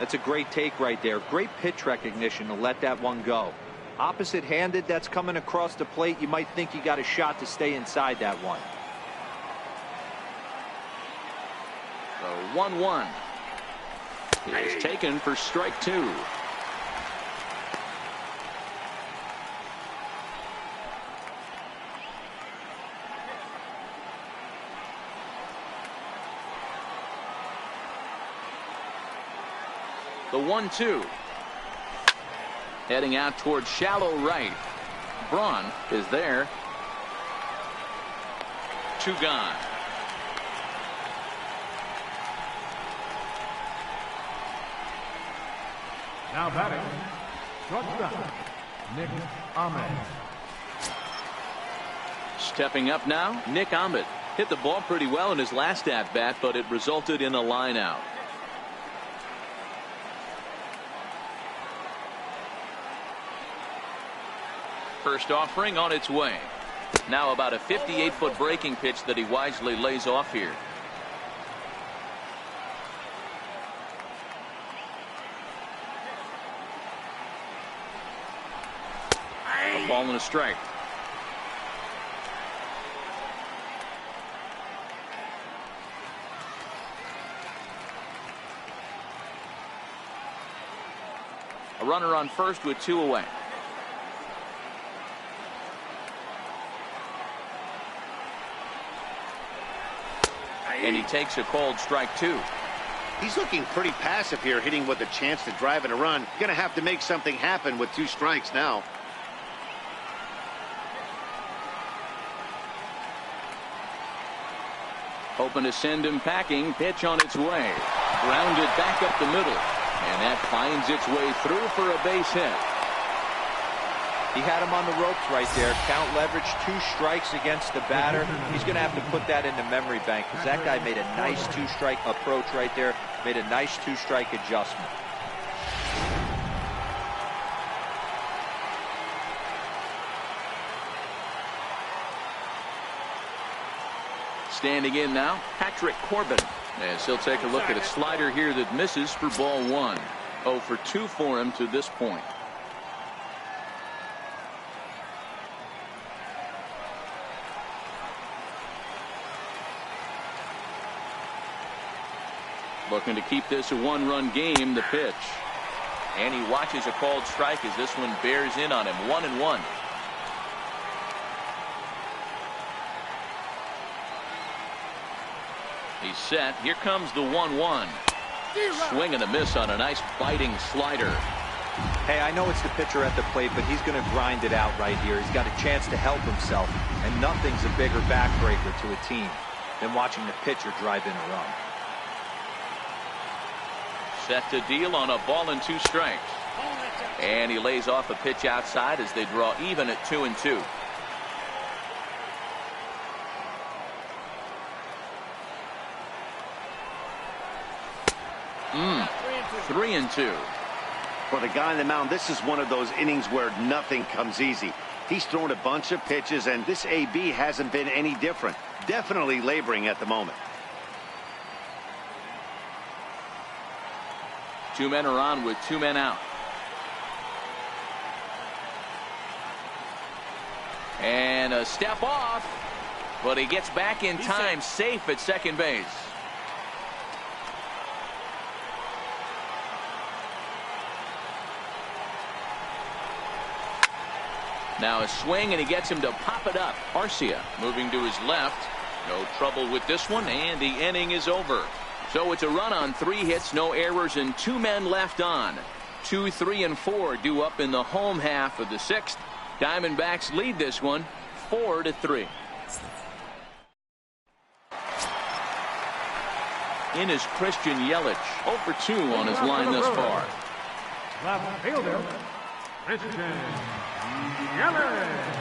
That's a great take right there. Great pitch recognition to let that one go. Opposite-handed, that's coming across the plate. You might think you got a shot to stay inside that one. The 1-1 is taken for strike two. The 1-2. Heading out towards shallow right. Braun is there. Two gone. Now batting, shortstop, Nick Ahmed. Stepping up now, Nick Ahmed. Hit the ball pretty well in his last at-bat, but it resulted in a line out. First offering on its way. Now about a 58-foot breaking pitch that he wisely lays off here. A ball and a strike. A runner on first with 2 away. And he takes a called strike 2. He's looking pretty passive here, hitting with a chance to drive in a run. Gonna have to make something happen with 2 strikes now. Hoping to send him packing. Pitch on its way. Grounded back up the middle. And that finds its way through for a base hit. He had him on the ropes right there. Count leverage, 2 strikes against the batter. He's going to have to put that in the memory bank because that guy made a nice 2-strike approach right there. Made a nice 2-strike adjustment. Standing in now, Patrick Corbin. As he'll take a look at a slider here that misses for ball 1. 0 for 2 for him to this point. Looking to keep this a 1-run game. The pitch. And he watches a called strike as this one bears in on him. 1-1. He's set. Here comes the 1-1. Swing and a miss on a nice biting slider. Hey, I know it's the pitcher at the plate, but he's going to grind it out right here. He's got a chance to help himself, and nothing's a bigger backbreaker to a team than watching the pitcher drive in a run. Set to deal on a ball and 2 strikes. And he lays off a pitch outside as they draw even at 2-2. Three and two. For the guy on the mound, this is one of those innings where nothing comes easy. He's thrown a bunch of pitches, and this AB hasn't been any different. Definitely laboring at the moment. 2 men are on with 2 men out. And a step off, but he gets back in time, safe at second base. Now a swing, and he gets him to pop it up. Arcia moving to his left. No trouble with this one, and the inning is over. So it's a run on 3 hits, no errors, and 2 men left on. 2, 3, and 4 due up in the home half of the 6th. Diamondbacks lead this one 4-3. In is Christian Yelich, 0 for 2 on his line thus far. Left fielder, Christian Yelich.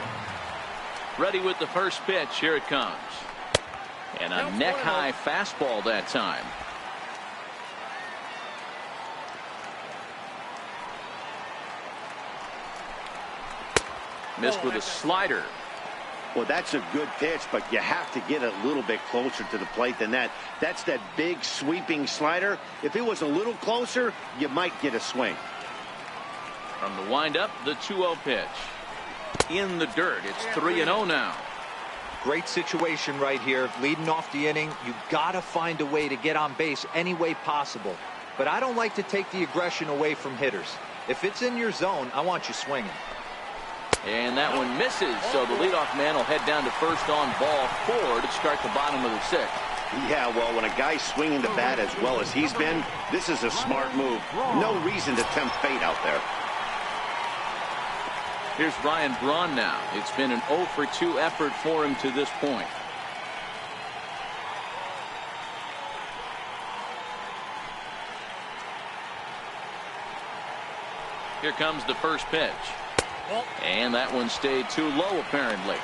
Ready with the first pitch. Here it comes. And a neck-high fastball that time. Missed with a slider. Well, that's a good pitch, but you have to get a little bit closer to the plate than that. That's that big sweeping slider. If it was a little closer, you might get a swing. From the windup, the 2-0 pitch. In the dirt. It's 3-0 now. Great situation right here. Leading off the inning, you got to find a way to get on base any way possible. But I don't like to take the aggression away from hitters. If it's in your zone, I want you swinging. And that one misses, so the leadoff man will head down to first on ball 4 to start the bottom of the 6th. Yeah, well, when a guy's swinging the bat as well as he's been, this is a smart move. No reason to tempt fate out there. Here's Ryan Braun now. It's been an 0 for 2 effort for him to this point. Here comes the first pitch. And that one stayed too low, apparently.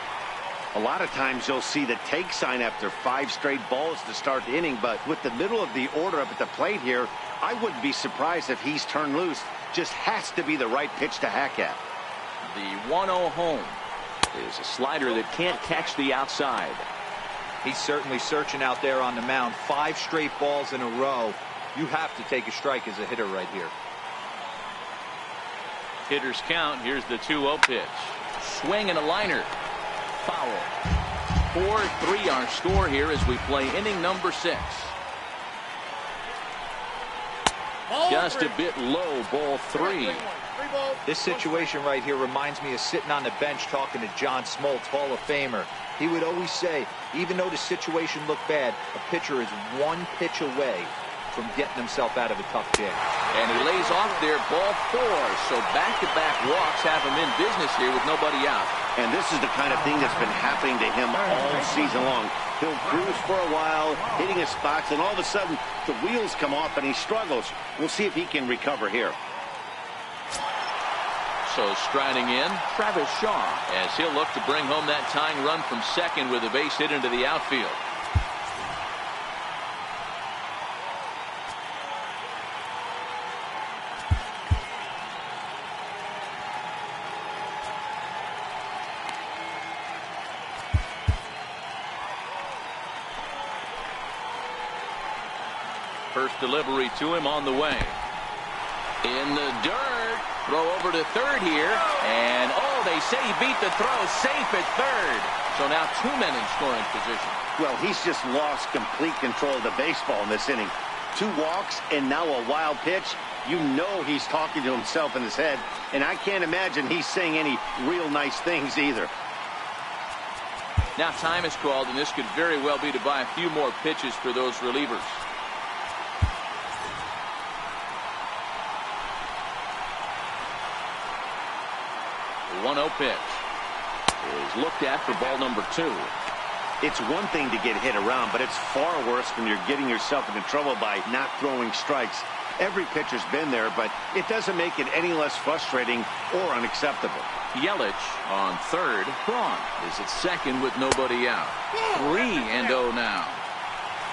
A lot of times you'll see the take sign after 5 straight balls to start the inning, but with the middle of the order up at the plate here, I wouldn't be surprised if he's turned loose. Just has to be the right pitch to hack at. The 1-0 home is a slider that can't catch the outside. He's certainly searching out there on the mound. 5 straight balls in a row. You have to take a strike as a hitter right here. Hitters count. Here's the 2-0 pitch. Swing and a liner. Foul. 4-3 our score here as we play inning number 6. Just a bit low, ball 3. This situation right here reminds me of sitting on the bench talking to John Smoltz, Hall of Famer. He would always say, even though the situation looked bad, a pitcher is 1 pitch away from getting himself out of a tough jam. And he lays off there, ball 4. So back-to-back walks have him in business here with nobody out. And this is the kind of thing that's been happening to him all season long. He'll cruise for a while, hitting his spots, and all of a sudden the wheels come off and he struggles. We'll see if he can recover here. So striding in, Travis Shaw, as he'll look to bring home that tying run from second with a base hit into the outfield. First delivery to him on the way. In the dirt. Throw over to third here. And, oh, they say he beat the throw. Safe at third. So now 2 men in scoring position. Well, he's just lost complete control of the baseball in this inning. 2 walks and now a wild pitch. You know he's talking to himself in his head. And I can't imagine he's saying any real nice things either. Now time is called, and this could very well be to buy a few more pitches for those relievers. The 1-0 pitch is looked at for ball number 2. It's one thing to get hit around, but it's far worse when you're getting yourself into trouble by not throwing strikes. Every pitcher's been there, but it doesn't make it any less frustrating or unacceptable. Yelich on third. Braun is at second with nobody out. 3-0 now.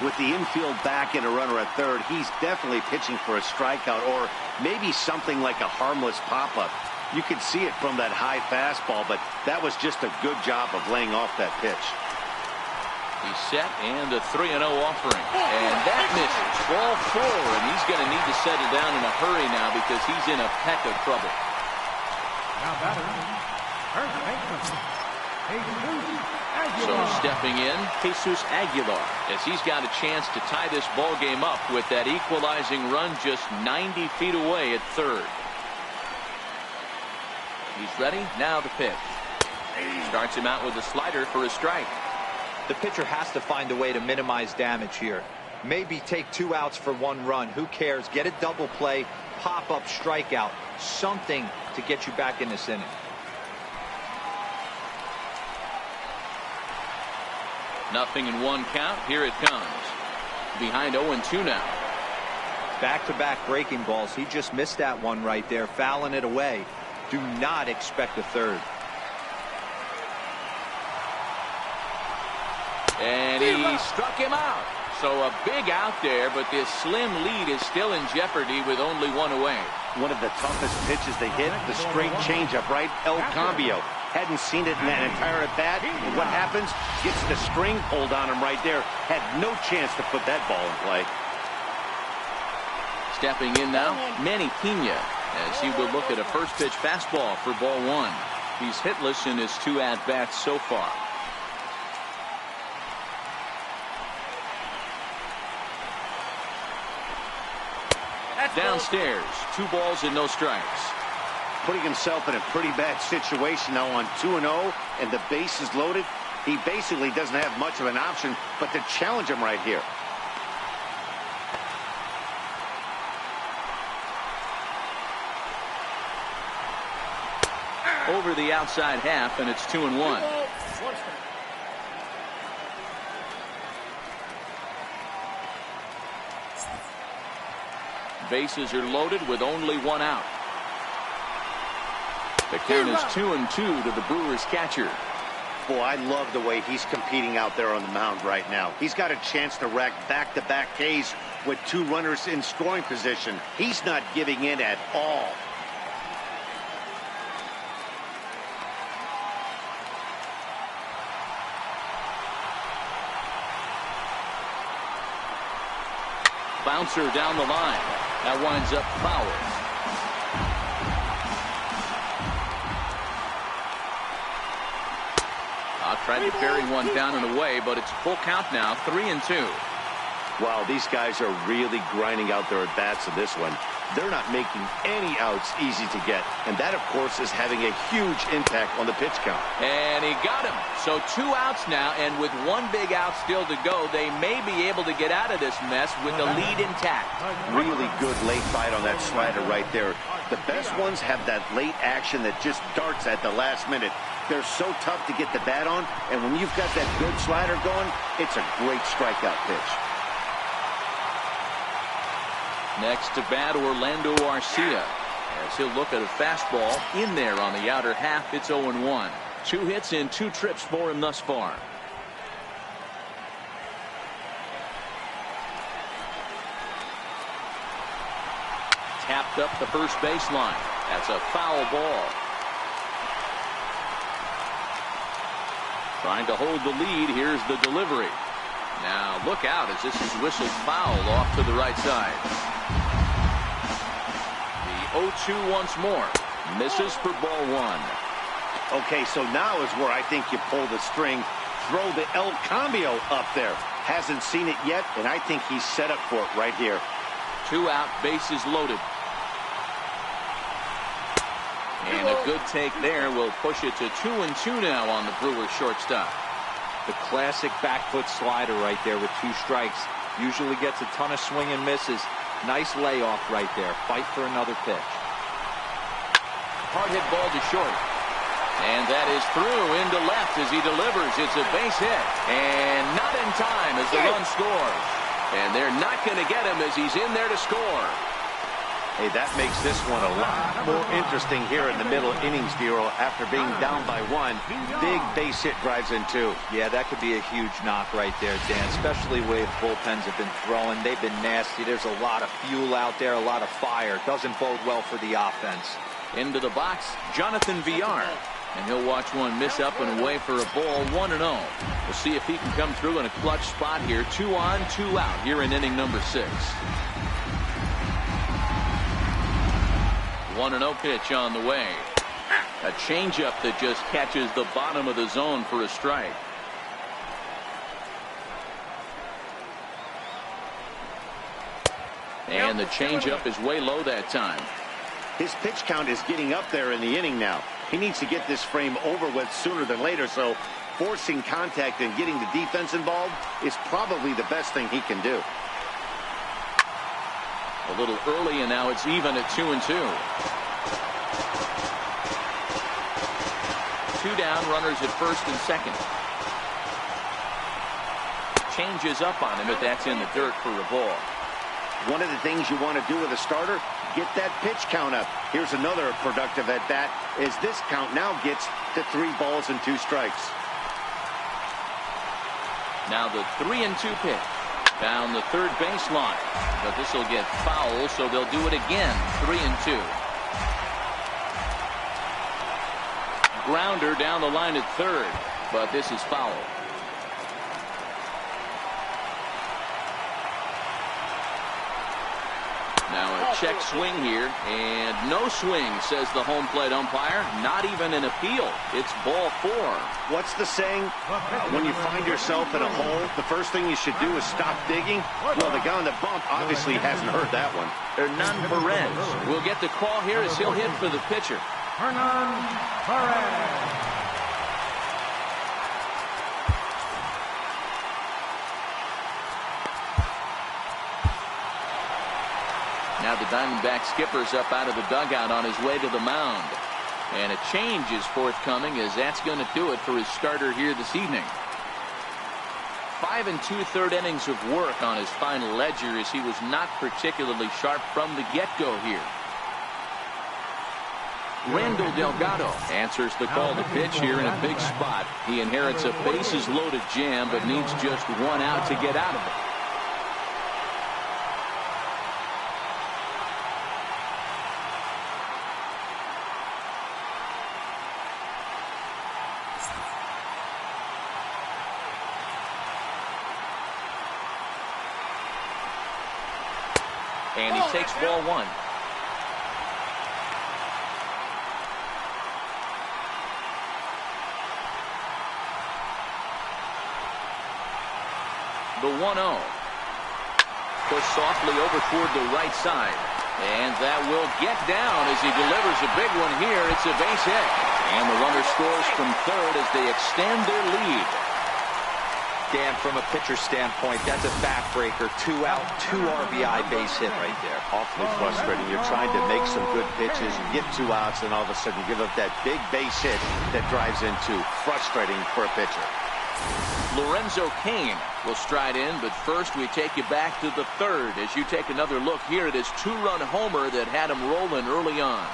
With the infield back and a runner at third, he's definitely pitching for a strikeout or maybe something like a harmless pop-up. You could see it from that high fastball, but that was just a good job of laying off that pitch. He's set and a 3-0 offering. And that misses. Ball 4, and he's going to need to settle down in a hurry now because he's in a peck of trouble. Now batter, first baseman, Jesus So Aguilar. stepping in, Jesus Aguilar, as he's got a chance to tie this ball game up with that equalizing run just 90 feet away at third. He's ready. Now the pitch. Starts him out with a slider for a strike. The pitcher has to find a way to minimize damage here. Maybe take 2 outs for 1 run. Who cares? Get a double play, pop up, strikeout. Something to get you back in this inning. Nothing in 1 count. Here it comes. Behind 0-2 now. Back-to-back breaking balls. He just missed that one right there, fouling it away. Do not expect a third. And he struck him out. So a big out there, but this slim lead is still in jeopardy with only 1 away. One of the toughest pitches they hit, the straight changeup, right? El Cambio. Hadn't seen it in that entire at-bat. And what happens? Gets the string pulled on him right there. Had no chance to put that ball in play. Stepping in now, Manny Pena, as he will look at a first pitch fastball for ball 1. He's hitless in his 2 at-bats so far. Downstairs, 2 balls and no strikes. Putting himself in a pretty bad situation now on 2-0, and the base is loaded. He basically doesn't have much of an option but to challenge him right here. Over the outside half, and it's 2-1. Bases are loaded with only 1 out. The count is 2-2 to the Brewers catcher. Boy, I love the way he's competing out there on the mound right now. He's got a chance to rack back-to-back Ks with 2 runners in scoring position. He's not giving in at all. Bouncer down the line. That winds up foul. Tried to bury one down and away, but it's full count now, 3-2. Wow, these guys are really grinding out their at-bats in this one. They're not making any outs easy to get, and that, of course, is having a huge impact on the pitch count. And he got him. So 2 outs now, and with 1 big out still to go, they may be able to get out of this mess with the lead intact. Really good late bite on that slider right there. The best ones have that late action that just darts at the last minute. They're so tough to get the bat on, and when you've got that good slider going, it's a great strikeout pitch. Next to bat, Orlando Arcia, as he'll look at a fastball in there on the outer half. It's 0-1. 2 hits and 2 trips for him thus far. Tapped up the first baseline. That's a foul ball. Trying to hold the lead. Here's the delivery. Now look out as this is whistled foul off to the right side. The 0-2 once more. Misses for ball 1. Okay, so now is where I think you pull the string. Throw the El Cambio up there. Hasn't seen it yet, and I think he's set up for it right here. 2 out, bases loaded. And a good take there will push it to 2-2 now on the Brewers shortstop. The classic back foot slider right there with 2 strikes. Usually gets a ton of swing and misses. Nice layoff right there. Fight for another pitch. Hard hit ball to short. And that is through into left as he delivers. It's a base hit. And not in time as the run scores. And they're not going to get him as he's in there to score. Hey, that makes this one a lot more interesting here in the middle innings, Dero. After being down by 1, big base hit drives in 2. Yeah, that could be a huge knock right there, Dan, especially the way the bullpens have been throwing. They've been nasty. There's a lot of fuel out there, a lot of fire. Doesn't bode well for the offense. Into the box, Jonathan Villar. And he'll watch one miss up and away for a ball, 1-0. We'll see if he can come through in a clutch spot here. 2 on, 2 out here in inning number 6. 1-0 pitch on the way. A changeup that just catches the bottom of the zone for a strike. And the changeup is way low that time. His pitch count is getting up there in the inning now. He needs to get this frame over with sooner than later, so forcing contact and getting the defense involved is probably the best thing he can do. A little early, and now it's even at 2-2. 2 down, runners at first and second. Changes up on him, but that's in the dirt for a ball. One of the things you want to do with a starter, get that pitch count up. Here's another productive at bat as this count now gets to 3 balls and 2 strikes. Now the 3-2 pitch. Down the third baseline, but this will get foul, so they'll do it again. 3-2. Grounder down the line at third, but this is foul. Now a check swing here, and no swing, says the home plate umpire. Not even an appeal. It's ball 4. What's the saying? When you find yourself in a hole, the first thing you should do is stop digging. Well, the guy on the bump obviously hasn't heard that one. Hernan Perez will get the call here as he'll hit for the pitcher. Hernan Perez. Now the Diamondback skipper's up out of the dugout on his way to the mound. And a change is forthcoming as that's going to do it for his starter here this evening. 5 2/3 innings of work on his final ledger as he was not particularly sharp from the get-go here. Randall Delgado answers the call to pitch here in a big spot. He inherits a bases-loaded jam, but needs just one out to get out of it. And he takes ball one. The 1-0. Pushed softly over toward the right side. And that will get down as he delivers a big one here. It's a base hit. And the runner scores from third as they extend their lead. Dan, from a pitcher standpoint, that's a backbreaker. 2 out, 2 RBI base hit right there. Awfully frustrating. You're trying to make some good pitches, you get 2 outs, and all of a sudden you give up that big base hit that drives into frustrating for a pitcher. Lorenzo Cain will stride in, but first we take you back to the third as you take another look here at his 2-run homer that had him rolling early on.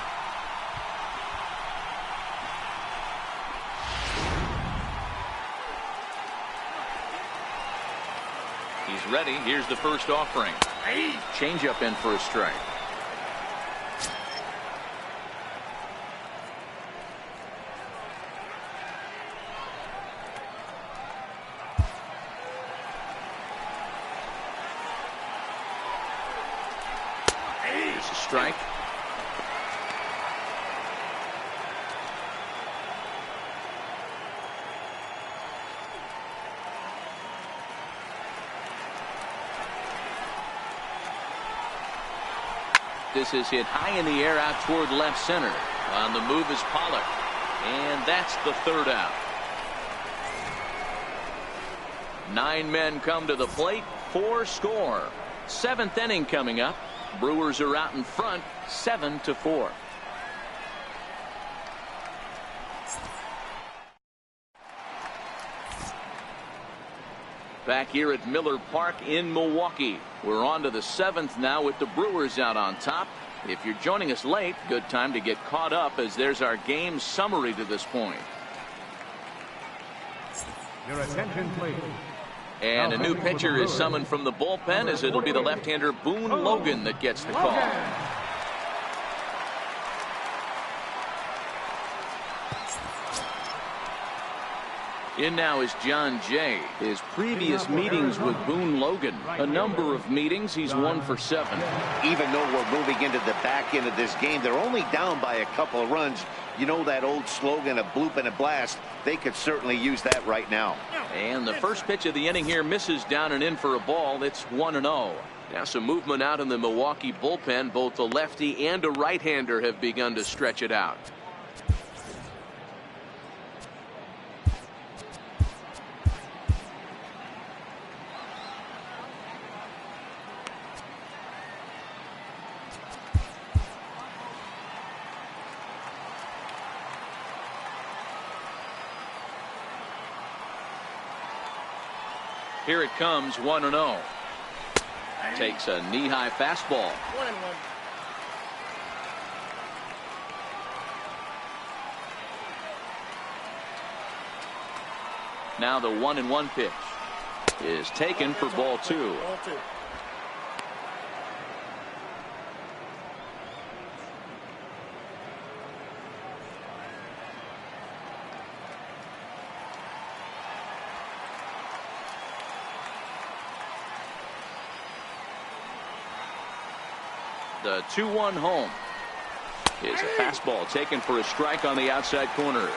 He's ready. Here's the first offering. Changeup in for a strike. It's a strike. This is hit high in the air out toward left center. On the move is Pollock. And that's the third out. 9 men come to the plate. 4 score. 7th inning coming up. Brewers are out in front 7-4. Back here at Miller Park in Milwaukee. We're on to the 7th now with the Brewers out on top. If you're joining us late, good time to get caught up as there's our game summary to this point. Your attention, please. And a new pitcher is summoned from the bullpen as it'll be the left-hander Boone Logan that gets the call. In now is John Jay. His previous meetings with Boone Logan, a number of meetings, he's 1 for 7. Even though we're moving into the back end of this game, they're only down by a couple of runs. You know that old slogan, a bloop and a blast. They could certainly use that right now. And the first pitch of the inning here misses down and in for a ball. It's 1-0. Now some movement out in the Milwaukee bullpen. Both a lefty and a right-hander have begun to stretch it out. Here it comes, 1-0. Takes a knee-high fastball. 1-1. Now the 1-1 pitch is taken for ball 2. Ball 2. The 2-1 home is a fastball taken for a strike on the outside corner.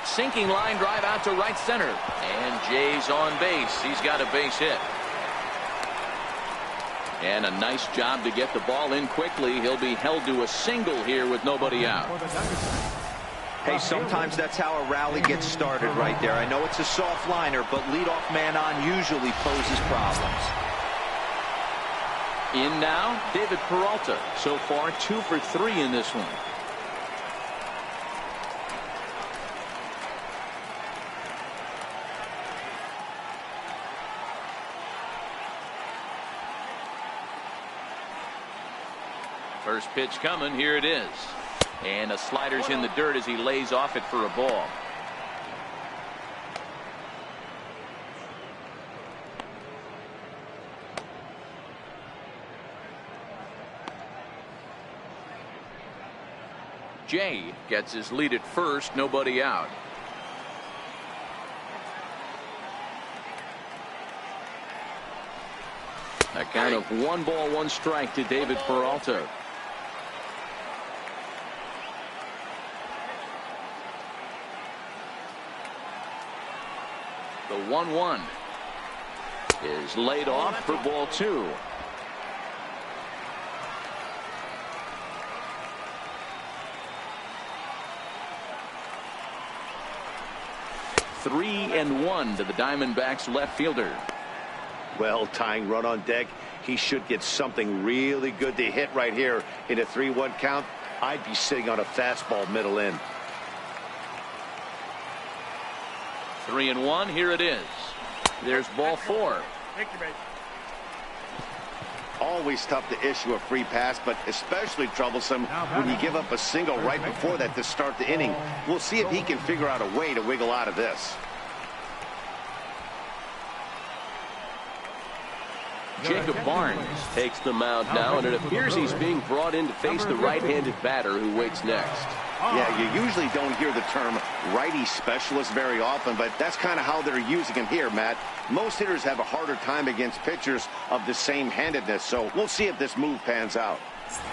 Sinking line drive out to right center. And Jay's on base. He's got a base hit. And a nice job to get the ball in quickly. He'll be held to a single here with nobody out. Hey, sometimes that's how a rally gets started right there. I know it's a soft liner, but leadoff man on usually poses problems. In now, David Peralta. So far, 2 for 3 in this one. First pitch coming. Here it is. And a slider's in the dirt as he lays off it for a ball. Jay gets his lead at first, nobody out. A count of 1-1 to David Peralta. The 1-1 is laid off for ball 2. Three and 1 to the Diamondbacks left fielder. Well, tying run on deck. He should get something really good to hit right here in a 3-1 count. I'd be sitting on a fastball middle in. 3 and 1. Here it is. There's ball 4. Always tough to issue a free pass, but especially troublesome when you give up a single right before that to start the inning. We'll see if he can figure out a way to wiggle out of this. Jacob Barnes takes the mound now, and it appears he's being brought in to face the right-handed batter who waits next. Yeah, you usually don't hear the term righty specialist very often, but that's kind of how they're using him here, Matt. Most hitters have a harder time against pitchers of the same handedness, so we'll see if this move pans out.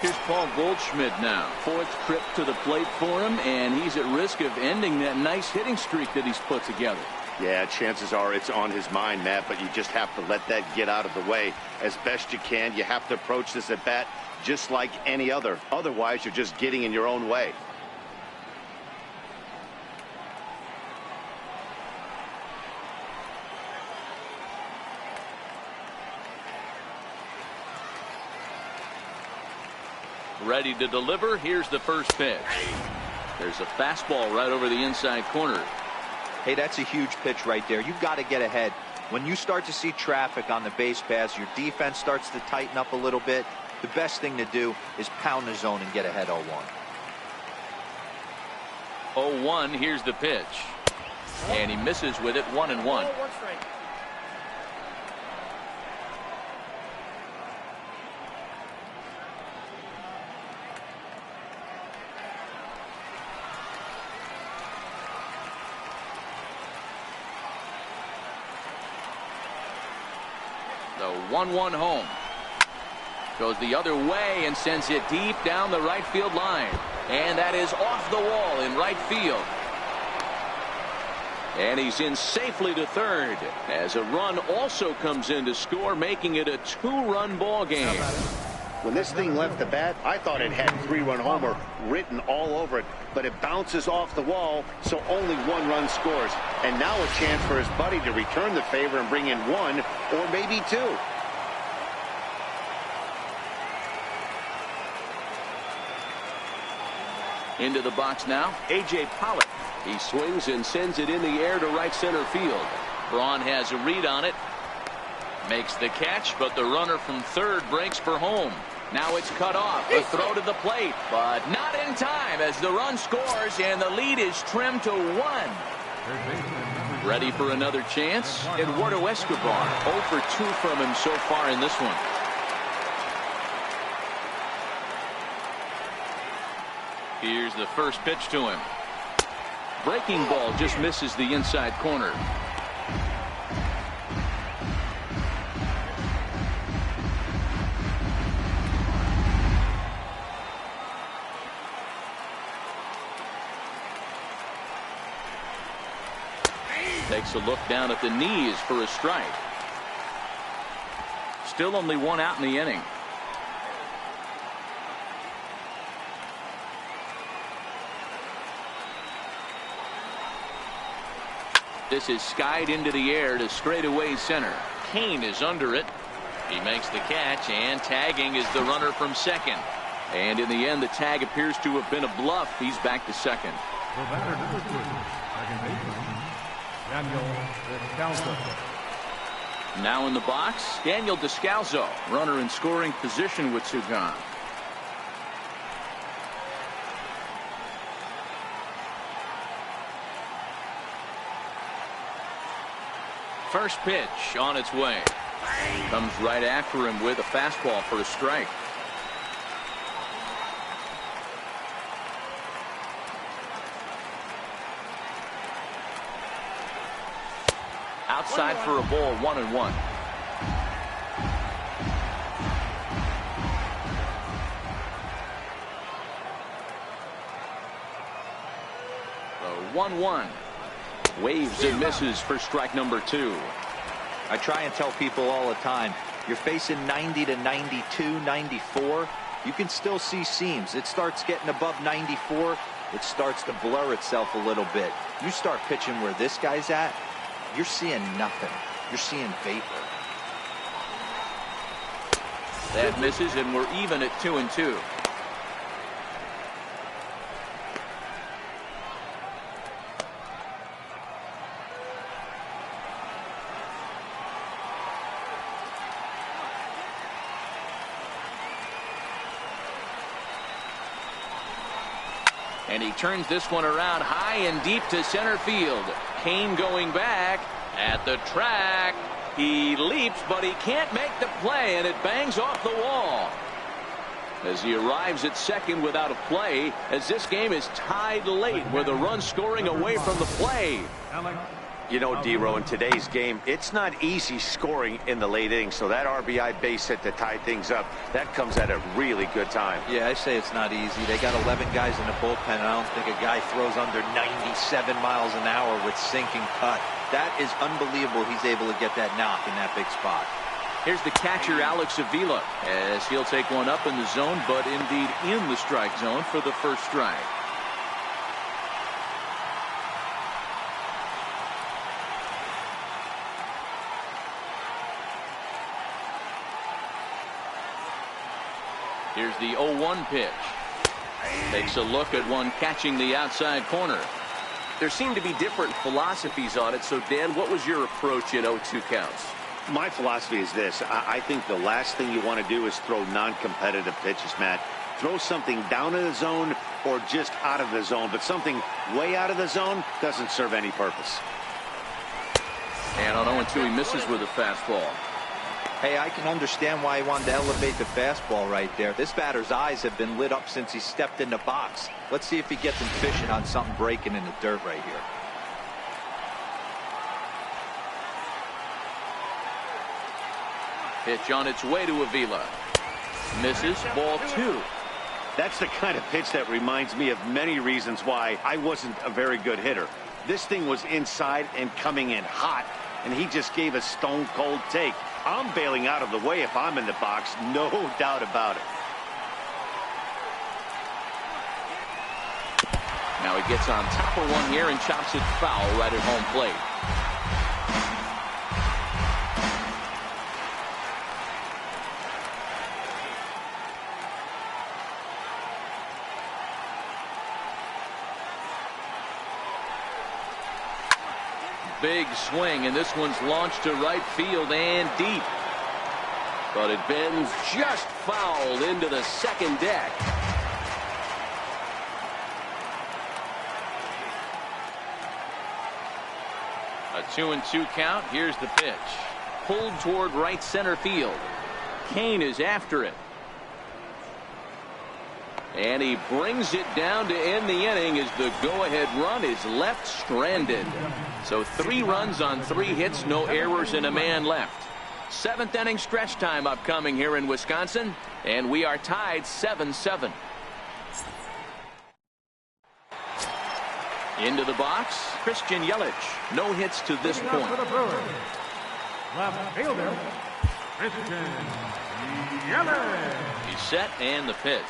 Here's Paul Goldschmidt now. 4th trip to the plate for him, and he's at risk of ending that nice hitting streak that he's put together. Yeah, chances are it's on his mind, Matt, but you just have to let that get out of the way as best you can. You have to approach this at bat just like any other. Otherwise, you're just getting in your own way. Ready to deliver. Here's the first pitch. There's a fastball right over the inside corner. Hey, that's a huge pitch right there. You've got to get ahead. When you start to see traffic on the base paths, your defense starts to tighten up a little bit. The best thing to do is pound the zone and get ahead 0-1. 0-1. Here's the pitch. And he misses with it. 1-1. The 1-1 home. Goes the other way and sends it deep down the right field line. And that is off the wall in right field. And he's in safely to third as a run also comes in to score, making it a 2-run ball game. When this thing left the bat, I thought it had 3-run homer written all over it, but it bounces off the wall, so only 1 run scores. And now a chance for his buddy to return the favor and bring in 1 or maybe 2. Into the box now, A.J. Pollock. He swings and sends it in the air to right center field. Braun has a read on it. Makes the catch, but the runner from third breaks for home. Now it's cut off. A throw to the plate, but not in time as the run scores and the lead is trimmed to 1. Ready for another chance? Eduardo Escobar, 0 for 2 from him so far in this one. Here's the first pitch to him. Breaking ball just misses the inside corner. Takes a look down at the knees for a strike. Still only 1 out in the inning. This is skied into the air to straightaway center. Kane is under it. He makes the catch, and tagging is the runner from second. And in the end, the tag appears to have been a bluff. He's back to second. The batter number 2, second baseman, Daniel Descalso. Now in the box, Daniel Descalso, runner in scoring position with 2 gone. First pitch on its way. Comes right after him with a fastball for a strike. Outside for a ball, 1-1. The 1-1. Waves and misses for strike number 2. I try and tell people all the time, you're facing 90 to 92, 94. You can still see seams. It starts getting above 94. It starts to blur itself a little bit. You start pitching where this guy's at, you're seeing nothing. You're seeing vapor. That misses, and we're even at 2-2. And he turns this one around high and deep to center field. Kane going back at the track. He leaps, but he can't make the play, and it bangs off the wall as he arrives at second without a play, as this game is tied late with a run scoring away from the play. You know, D-Row, in today's game, it's not easy scoring in the late innings, so that RBI base hit to tie things up, that comes at a really good time. Yeah, I say it's not easy. They got 11 guys in the bullpen, and I don't think a guy throws under 97 miles an hour with sinking cut. That is unbelievable he's able to get that knock in that big spot. Here's the catcher, Alex Avila, as he'll take one up in the zone, but indeed in the strike zone for the first strike. Here's the 0-1 pitch. Takes a look at one catching the outside corner. There seem to be different philosophies on it. So, Dan, what was your approach in 0-2 counts? My philosophy is this. I think the last thing you want to do is throw non-competitive pitches, Matt. Throw something down in the zone or just out of the zone, but something way out of the zone doesn't serve any purpose. And on 0-2, he misses with a fastball. Hey, I can understand why he wanted to elevate the fastball right there. This batter's eyes have been lit up since he stepped in the box. Let's see if he gets him fishing on something breaking in the dirt right here. Pitch on its way to Avila. Misses, ball 2. That's the kind of pitch that reminds me of many reasons why I wasn't a very good hitter. This thing was inside and coming in hot, and he just gave a stone-cold take. I'm bailing out of the way if I'm in the box, no doubt about it. Now he gets on top of one here and chops it foul right at home plate. Big swing, and this one's launched to right field and deep. But it bends just foul into the second deck. A 2-2 count. Here's the pitch. Pulled toward right center field. Kane is after it. And he brings it down to end the inning as the go-ahead run is left stranded. So 3 runs on 3 hits, no errors, and a man left. 7th inning stretch time upcoming here in Wisconsin, and we are tied 7-7. Into the box, Christian Yelich. No hits to this point. For the Brewers, left fielder, Christian Yelich. He's set, and the pitch.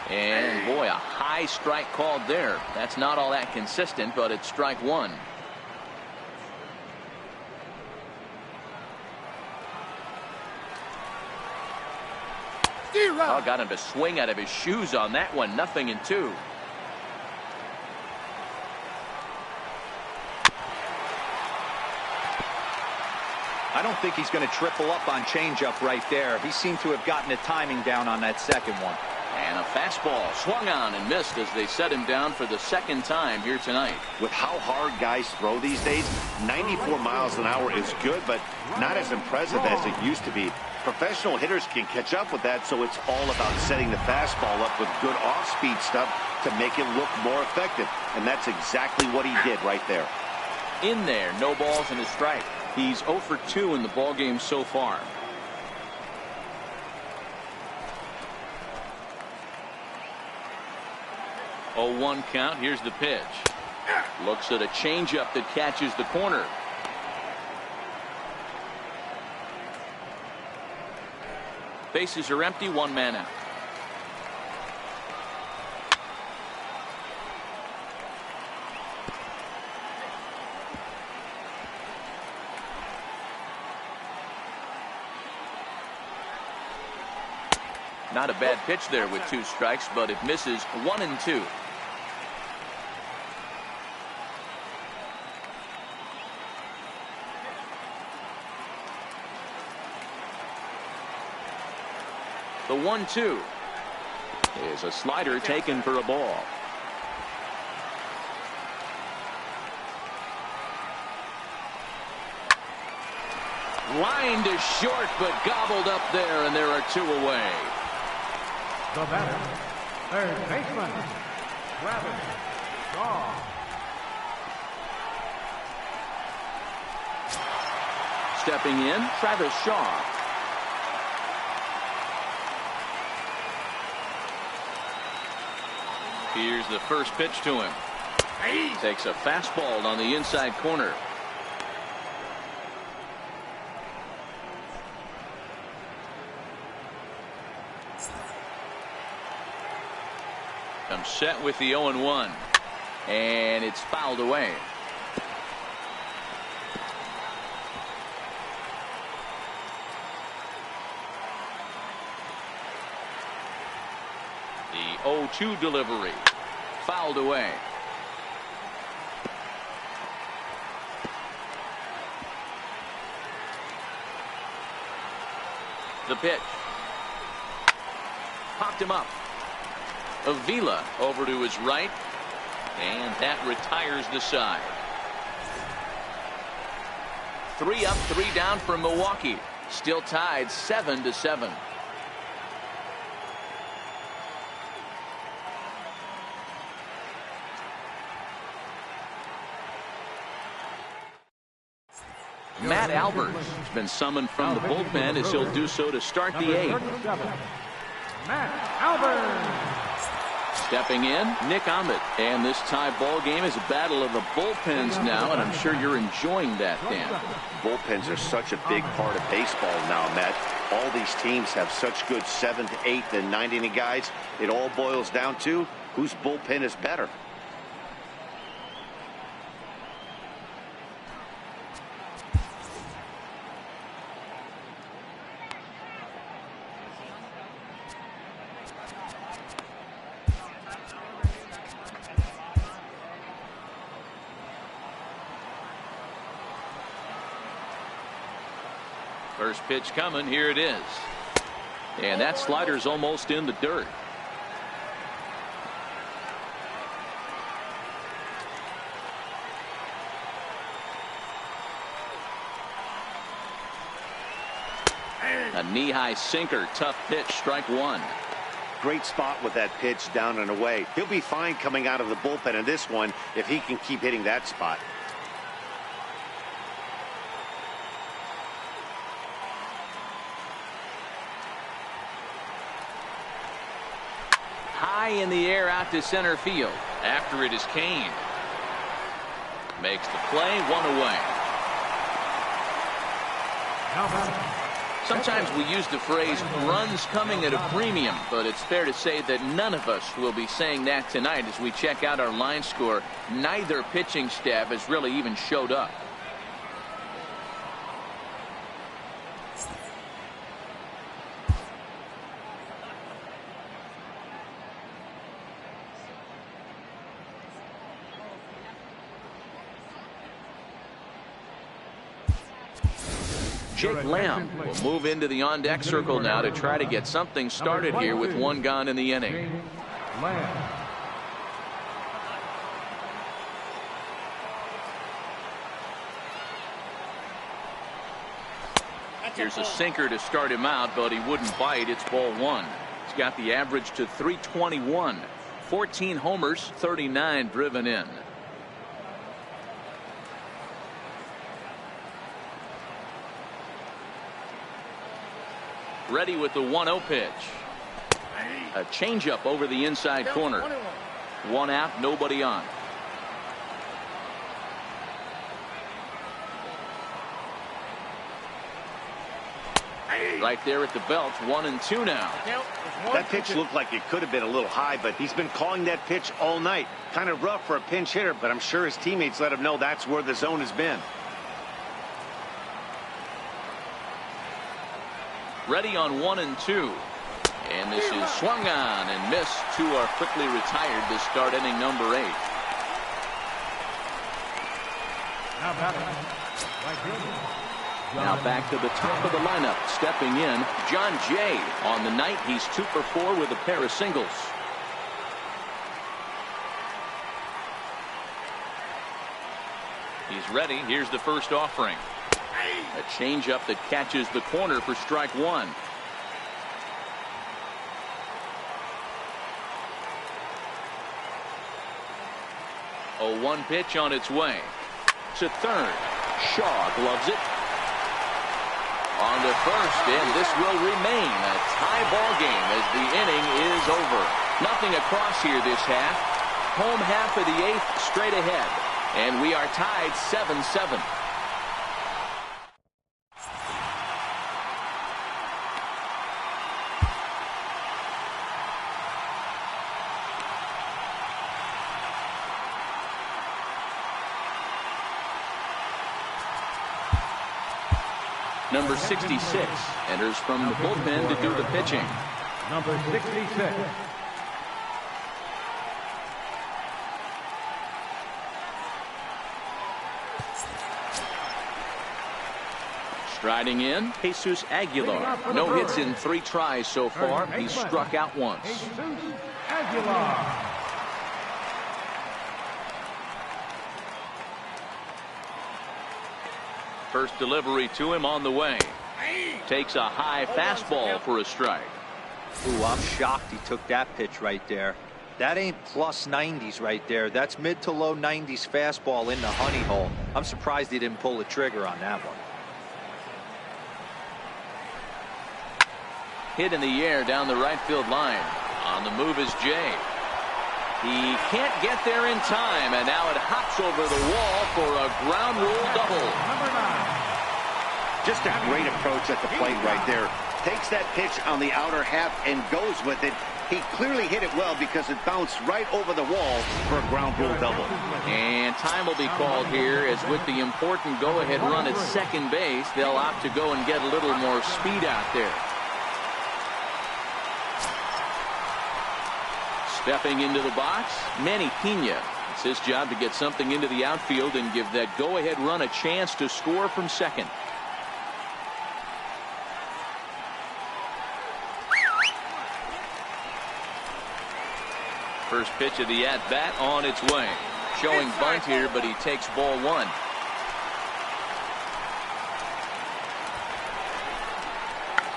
And boy, a high strike called there. That's not all that consistent, but it's strike 1. Oh, got him to swing out of his shoes on that one. 0-2. I don't think he's going to triple up on changeup right there. He seemed to have gotten the timing down on that second one. And a fastball swung on and missed as they set him down for the second time here tonight. With how hard guys throw these days, 94 miles an hour is good, but not as impressive as it used to be. Professional hitters can catch up with that, so it's all about setting the fastball up with good off-speed stuff to make it look more effective. And that's exactly what he did right there. In there, no balls and a strike. He's 0 for 2 in the ballgame so far. Oh, 1 count. Here's the pitch. Looks at a changeup that catches the corner. Bases are empty, 1 man out. Not a bad pitch there with 2 strikes, but it misses 1 and 2. The 1-2 is a slider taken for a ball. Line to short, but gobbled up there, and there are 2 away. The batter, third baseman, Travis Shaw. Stepping in, Travis Shaw. Here's the first pitch to him. Takes a fastball on the inside corner. Comes set with the 0-1. And it's fouled away. The 0-2 delivery. Fouled away. The pitch. Popped him up. Avila over to his right. And that retires the side. 3 up, 3 down for Milwaukee. Still tied 7-7. Matt Albert has been summoned from the bullpen as he'll do so to start the 8th. Matt Albert. Stepping in, Nick Ahmed. And this tie ball game is a battle of the bullpens now, and I'm sure you're enjoying that, Dan. Bullpens are such a big part of baseball now, Matt. All these teams have such good 7th, 8th, and 9th inning guys. It all boils down to whose bullpen is better. First pitch coming. Here it is. And that slider's almost in the dirt. A knee-high sinker. Tough pitch. Strike 1. Great spot with that pitch down and away. He'll be fine coming out of the bullpen in this one if he can keep hitting that spot. High in the air out to center field. After it is Kane. Makes the play. 1 away. Sometimes we use the phrase runs coming at a premium, but it's fair to say that none of us will be saying that tonight as we check out our line score. Neither pitching staff has really even showed up. Jake Lamb will move into the on-deck circle now to try to get something started here with one gone in the inning. Here's a sinker to start him out, but he wouldn't bite. It's ball one. He's got the average to 321. 14 homers, 39 driven in. Ready with the 1-0 pitch. A changeup over the inside corner. One out, nobody on. Right there at the belt, 1-2 now. That pitch looked like it could have been a little high, but he's been calling that pitch all night. Kind of rough for a pinch hitter, but I'm sure his teammates let him know that's where the zone has been. Ready on 1-2. And this is swung on and missed. Two are quickly retired to start inning number 8. Now back to the top of the lineup. Stepping in, John Jay. On the night, he's 2 for 4 with a pair of singles. He's ready. Here's the first offering. A changeup that catches the corner for strike one. A 1 pitch on its way. To third. Shaw gloves it. On to first, and this will remain a tie ball game as the inning is over. Nothing across here this half. Home half of the 8th straight ahead. And we are tied 7-7. Number 66 enters from the bullpen to do the pitching. Number 66. Striding in, Jesus Aguilar. No hits in 3 tries so far. He's struck out once. Jesus Aguilar. First delivery to him on the way. Takes a high fastball for a strike. Ooh, I'm shocked he took that pitch right there. That ain't plus 90s right there. That's mid to low 90s fastball in the honey hole. I'm surprised he didn't pull the trigger on that one. Hit in the air down the right field line. On the move is Jay. He can't get there in time, and now it hops over the wall for a ground rule double. Just a great approach at the plate right there. Takes that pitch on the outer half and goes with it. He clearly hit it well because it bounced right over the wall for a ground rule double. And time will be called here, as with the important go-ahead run at second base, they'll opt to go and get a little more speed out there. Stepping into the box, Manny Pena. It's his job to get something into the outfield and give that go-ahead run a chance to score from second. First pitch of the at-bat on its way. Showing bunt here, but he takes ball one.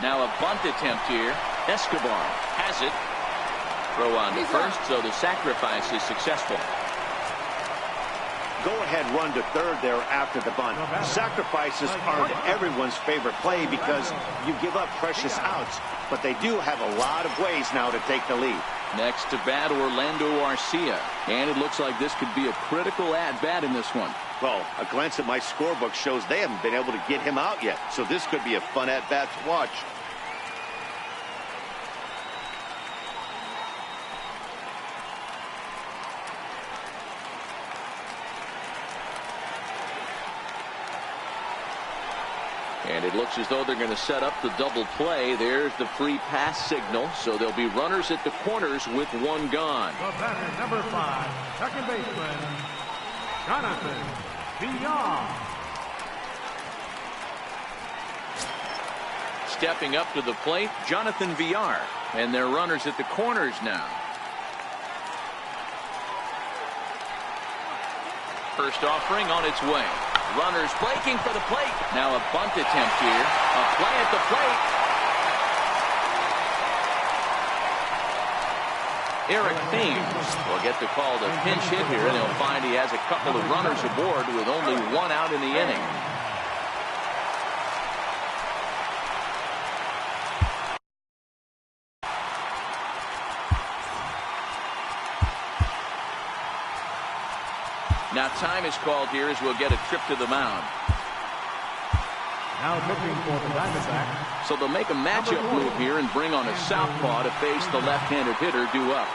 Now a bunt attempt here. Escobar has it. Throw on to first, so the sacrifice is successful. Go-ahead run to third there after the bunt. Sacrifices aren't everyone's favorite play because you give up precious outs, but they do have a lot of ways now to take the lead. Next to bat, Orlando Arcia. And it looks like this could be a critical at-bat in this one. Well, a glance at my scorebook shows they haven't been able to get him out yet, so this could be a fun at-bat to watch. And it looks as though they're going to set up the double play. There's the free pass signal. So there'll be runners at the corners with one gone. The batter, number 5, second baseman, Jonathan Beyond. Stepping up to the plate, Jonathan Villar. And their runners at the corners now. First offering on its way. Runners breaking for the plate. Now a bunt attempt here. A play at the plate. Eric Thames will get the call to pinch hit here, and he'll find he has a couple of runners aboard with only one out in the inning. Now time is called here as we'll get a trip to the mound. Now pitching for the Diamondbacks. So they'll make a matchup move here and bring on a southpaw to face the left-handed hitter due up.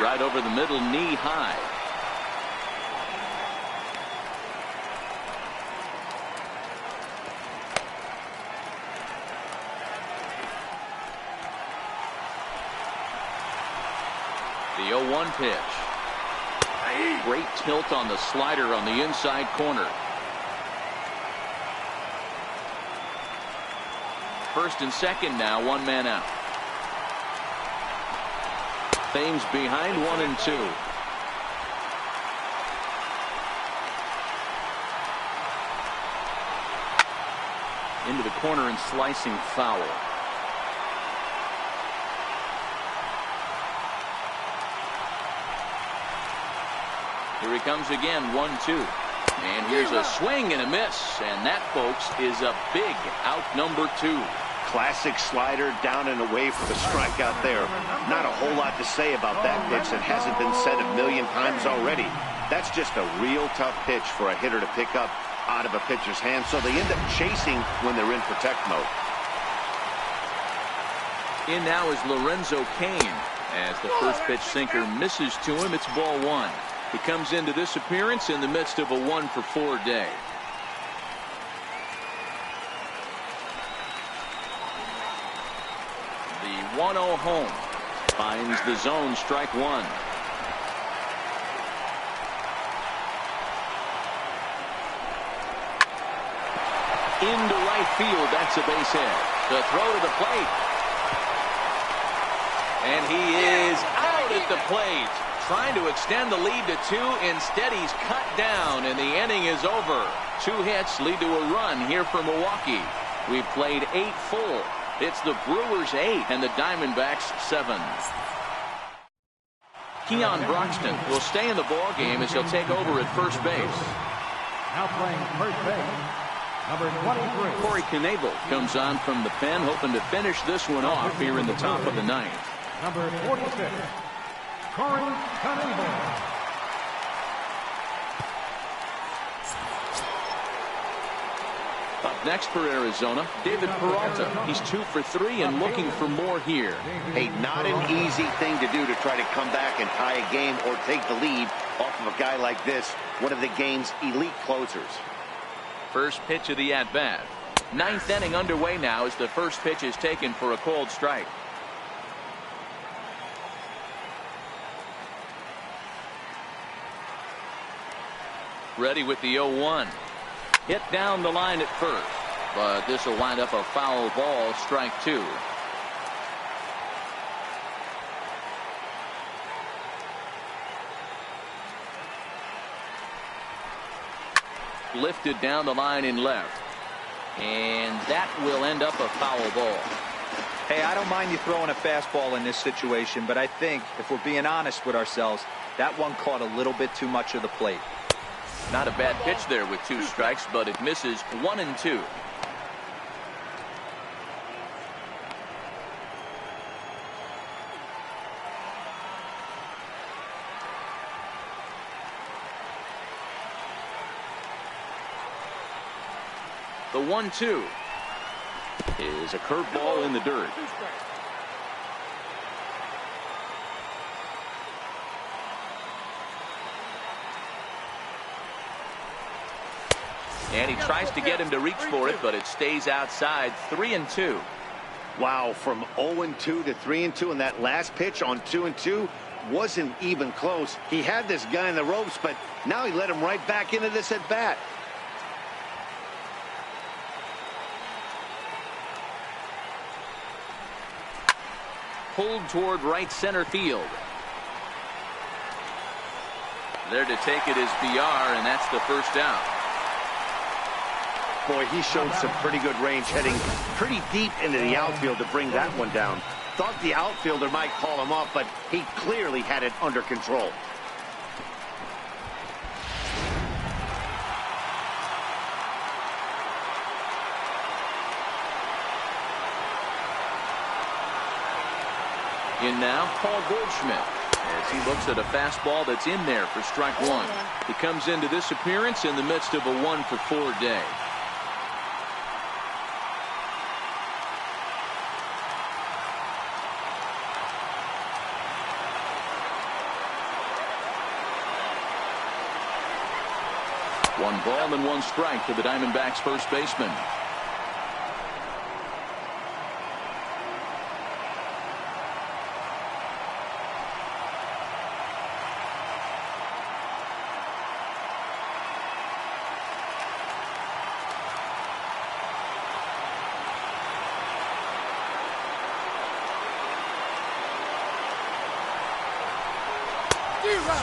Right over the middle, knee high. The 0-1 pitch. Great tilt on the slider on the inside corner. First and second now, one man out. Thames behind 1-2. Into the corner and slicing foul. Here he comes again, 1-2. And here's a swing and a miss. And that, folks, is a big out number 2. Classic slider down and away for the strikeout there. Not a whole lot to say about that pitch that hasn't been said a million times already. That's just a real tough pitch for a hitter to pick up out of a pitcher's hand, so they end up chasing when they're in protect mode. In now is Lorenzo Cain. As the first pitch sinker misses to him, it's ball 1. He comes into this appearance in the midst of a 1-for-4 day. The 1-0 home finds the zone, strike 1. Into right field, that's a base hit. The throw to the plate. And he is out at the plate. Trying to extend the lead to 2. Instead, he's cut down, and the inning is over. 2 hits lead to a run here for Milwaukee. We've played 8 full. It's the Brewers 8 and the Diamondbacks 7. Keon Broxton will stay in the ball game as he'll take over at first base. Now playing first base, number 23. Corey Knebel comes on from the pen, hoping to finish this one off here in the top of the 9th. Number 46, Corey Knebel. Up next for Arizona, David Peralta. He's 2 for 3 and looking for more here. Hey, not an easy thing to do to try to come back and tie a game or take the lead off of a guy like this, one of the game's elite closers. First pitch of the at-bat. 9th inning underway now as the first pitch is taken for a called strike. Ready with the 0-1. Hit down the line at first, but this will wind up a foul ball, strike 2. Lifted down the line in left, and that will end up a foul ball. Hey, I don't mind you throwing a fastball in this situation, but I think if we're being honest with ourselves, that one caught a little bit too much of the plate. Not a bad pitch there with 2 strikes, but it misses 1-2. The 1-2 is a curveball in the dirt. And he tries to get him to reach for it, but it stays outside. 3-2. Wow, from 0-2 to 3-2, and that last pitch on 2-2 wasn't even close. He had this guy in the ropes, but now he let him right back into this at bat. Pulled toward right center field. There to take it is BR, and that's the first out. Boy, he showed some pretty good range, heading pretty deep into the outfield to bring that one down. Thought the outfielder might call him off, but he clearly had it under control. In now, Paul Goldschmidt, as he looks at a fastball that's in there for strike one. He comes into this appearance in the midst of a 1-for-4 day. One ball and one strike to the Diamondbacks first baseman.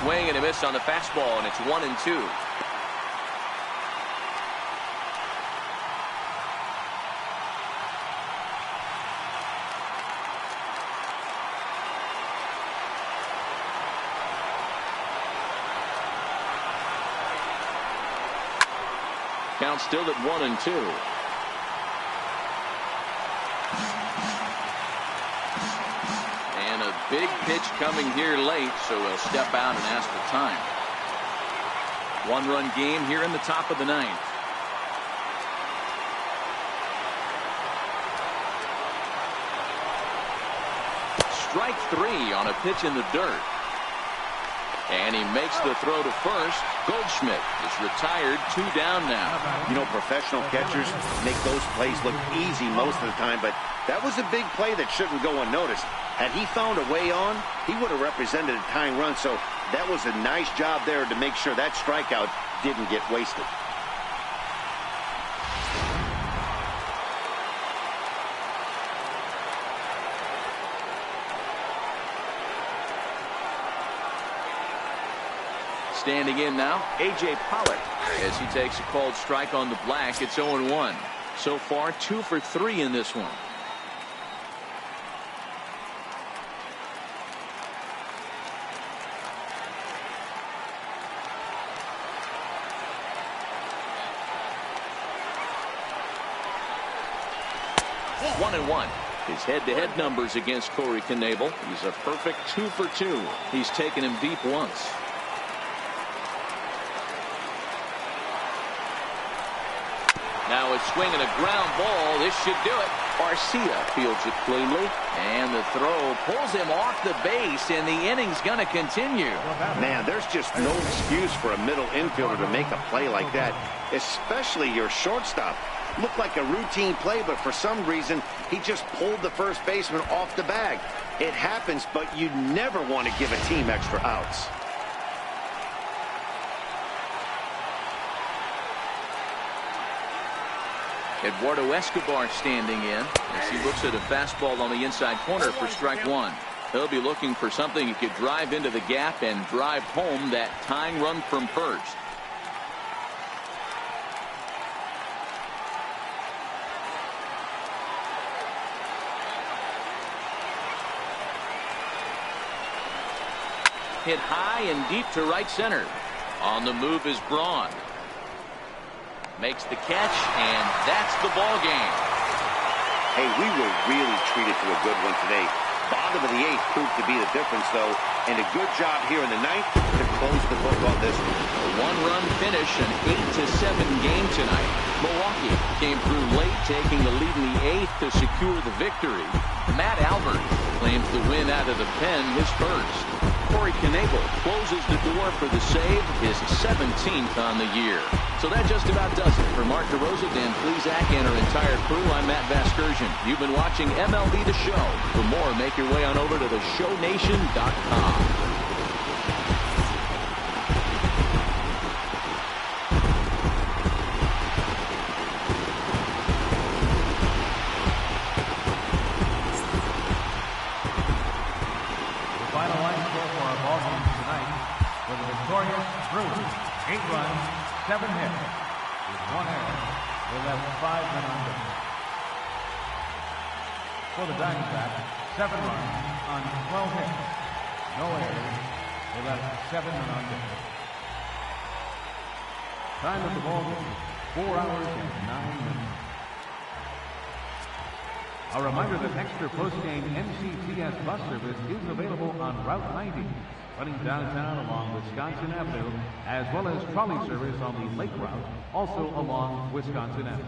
Swing and a miss on the fastball, and it's 1-2. Count still at 1-2. And a big pitch coming here late, so he'll step out and ask for time. One-run game here in the top of the ninth. Strike three on a pitch in the dirt. And he makes the throw to first. Goldschmidt is retired, 2 down now. You know, professional catchers make those plays look easy most of the time, but that was a big play that shouldn't go unnoticed. Had he found a way on, he would have represented a tying run, so that was a nice job there to make sure that strikeout didn't get wasted. Standing in now, A.J. Pollock, as he takes a called strike on the black. It's 0-1. So far, 2 for 3 in this one. One and one. His head-to-head numbers against Corey Knebel. He's a perfect 2 for 2. He's taken him deep once. Now a swing and a ground ball. This should do it. Garcia fields it cleanly. And the throw pulls him off the base, and the inning's going to continue. Man, there's just no excuse for a middle infielder to make a play like that, especially your shortstop. Looked like a routine play, but for some reason, he just pulled the first baseman off the bag. It happens, but you never want to give a team extra outs. Eduardo Escobar standing in as he looks at a fastball on the inside corner for strike one. He'll be looking for something he could drive into the gap and drive home that tying run from first. Hit high and deep to right center. On the move is Braun. Makes the catch, and that's the ball game. Hey, we were really treated to a good one today. Bottom of the eighth proved to be the difference, though, and a good job here in the ninth to close the book on this one. A one-run finish, an 8-7 game tonight. Milwaukee came through late, taking the lead in the eighth to secure the victory. Matt Albert claims the win out of the pen, his first. Corey Knebel closes the door for the save, his 17th on the year. So that just about does it. For Mark DeRosa, Dan Plesac, and our entire crew, I'm Matt Vasgersian. You've been watching MLB The Show. For more, make your way on over to theshownation.com. Brewers, 8 runs, 7 hits. With 1 error, they left 5 men on base. For the Diamondbacks, 7 runs on 12 hits. No errors, they left 7 men on base. Time of the ball game, 4 hours and 9 minutes. A reminder that extra post-game NCTS bus service is available on Route 90. Running downtown along Wisconsin Avenue, as well as trolley service on the Lake Route, also along Wisconsin Avenue.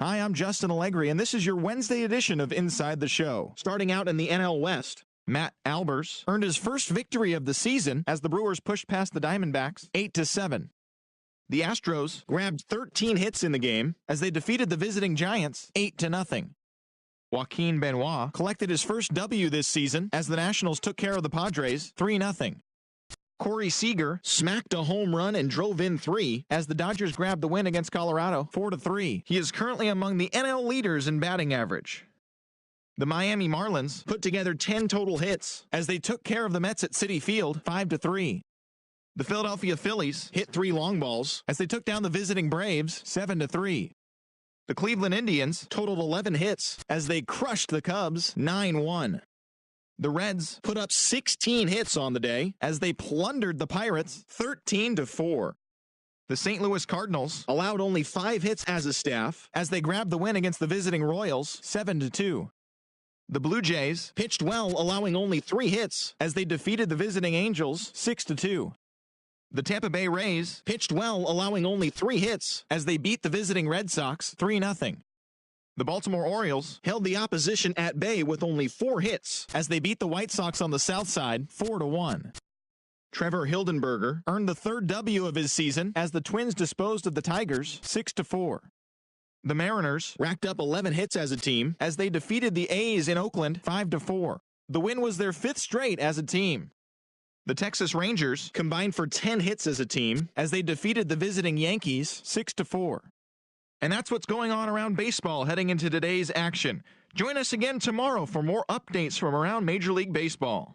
Hi, I'm Justin Allegri, and this is your Wednesday edition of Inside the Show. Starting out in the NL West, Matt Albers earned his first victory of the season as the Brewers pushed past the Diamondbacks 8-7. The Astros grabbed 13 hits in the game as they defeated the visiting Giants 8-0. Joaquin Benoit collected his first W this season as the Nationals took care of the Padres 3-0. Corey Seager smacked a home run and drove in 3 as the Dodgers grabbed the win against Colorado 4-3. He is currently among the NL leaders in batting average. The Miami Marlins put together 10 total hits as they took care of the Mets at Citi Field 5-3. The Philadelphia Phillies hit 3 long balls as they took down the visiting Braves 7-3. The Cleveland Indians totaled 11 hits as they crushed the Cubs 9-1. The Reds put up 16 hits on the day as they plundered the Pirates 13-4. The St. Louis Cardinals allowed only 5 hits as a staff as they grabbed the win against the visiting Royals 7-2. The Blue Jays pitched well, allowing only 3 hits as they defeated the visiting Angels 6-2. The Tampa Bay Rays pitched well, allowing only 3 hits as they beat the visiting Red Sox 3-0. The Baltimore Orioles held the opposition at bay with only 4 hits as they beat the White Sox on the south side 4-1. Trevor Hildenberger earned the 3rd W of his season as the Twins disposed of the Tigers 6-4. The Mariners racked up 11 hits as a team as they defeated the A's in Oakland 5-4. The win was their 5th straight as a team. The Texas Rangers combined for 10 hits as a team as they defeated the visiting Yankees 6-4. And that's what's going on around baseball heading into today's action. Join us again tomorrow for more updates from around Major League Baseball.